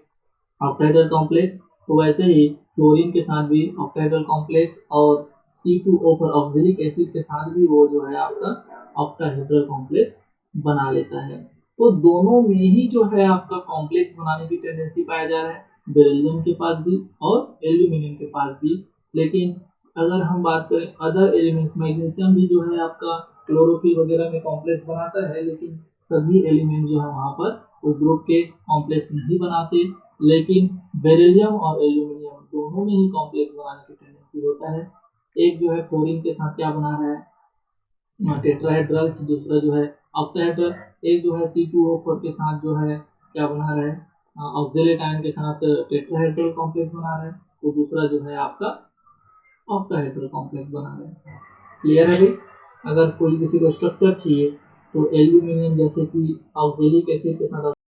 ऑक्टाहेड्रल कॉम्प्लेक्स, तो वैसे ही क्लोरीन के साथ भी ऑक्टाहेड्रल कॉम्प्लेक्स और C2O पर ऑक्जेलिक एसिड के साथ भी वो जो है आपका ऑक्टाहेड्रल कॉम्प्लेक्स बना लेता है। तो दोनों में ही जो है आपका कॉम्प्लेक्स बनाने की टेंडेंसी पाया जा रहा है, बेरिलियम के पास भी और एल्यूमिनियम के पास भी। लेकिन अगर हम बात करें अदर एलिमेंट्स, मैग्नीशियम भी जो है आपका क्लोरोफिल वगैरह में कॉम्प्लेक्स बनाता है, लेकिन सभी एलिमेंट जो है वहाँ पर उस ग्रुप के कॉम्प्लेक्स नहीं बनाते। लेकिन बेरिलियम और एल्यूमिनियम दोनों में ही कॉम्प्लेक्स बनाने की टेंडेंसी होता है। एक जो है फ्लोरीन के साथ क्या बना रहा है टेट्राहेड्रल, तो दूसरा जो है ऑक्टाहेड्रल। एक जो है C2O4 के साथ जो है क्या बना रहा है ऑक्जेलेट आयन के साथ टेट्राहेड्रल कॉम्प्लेक्स बना रहा है, तो दूसरा जो है आपका ऑक्टाहेड्रल कॉम्प्लेक्स बना रहे हैं। क्लियर है भाई। अगर कोई किसी को स्ट्रक्चर चाहिए तो एल्यूमिनियम जैसे कि ऑक्जेलिक एसिड के साथ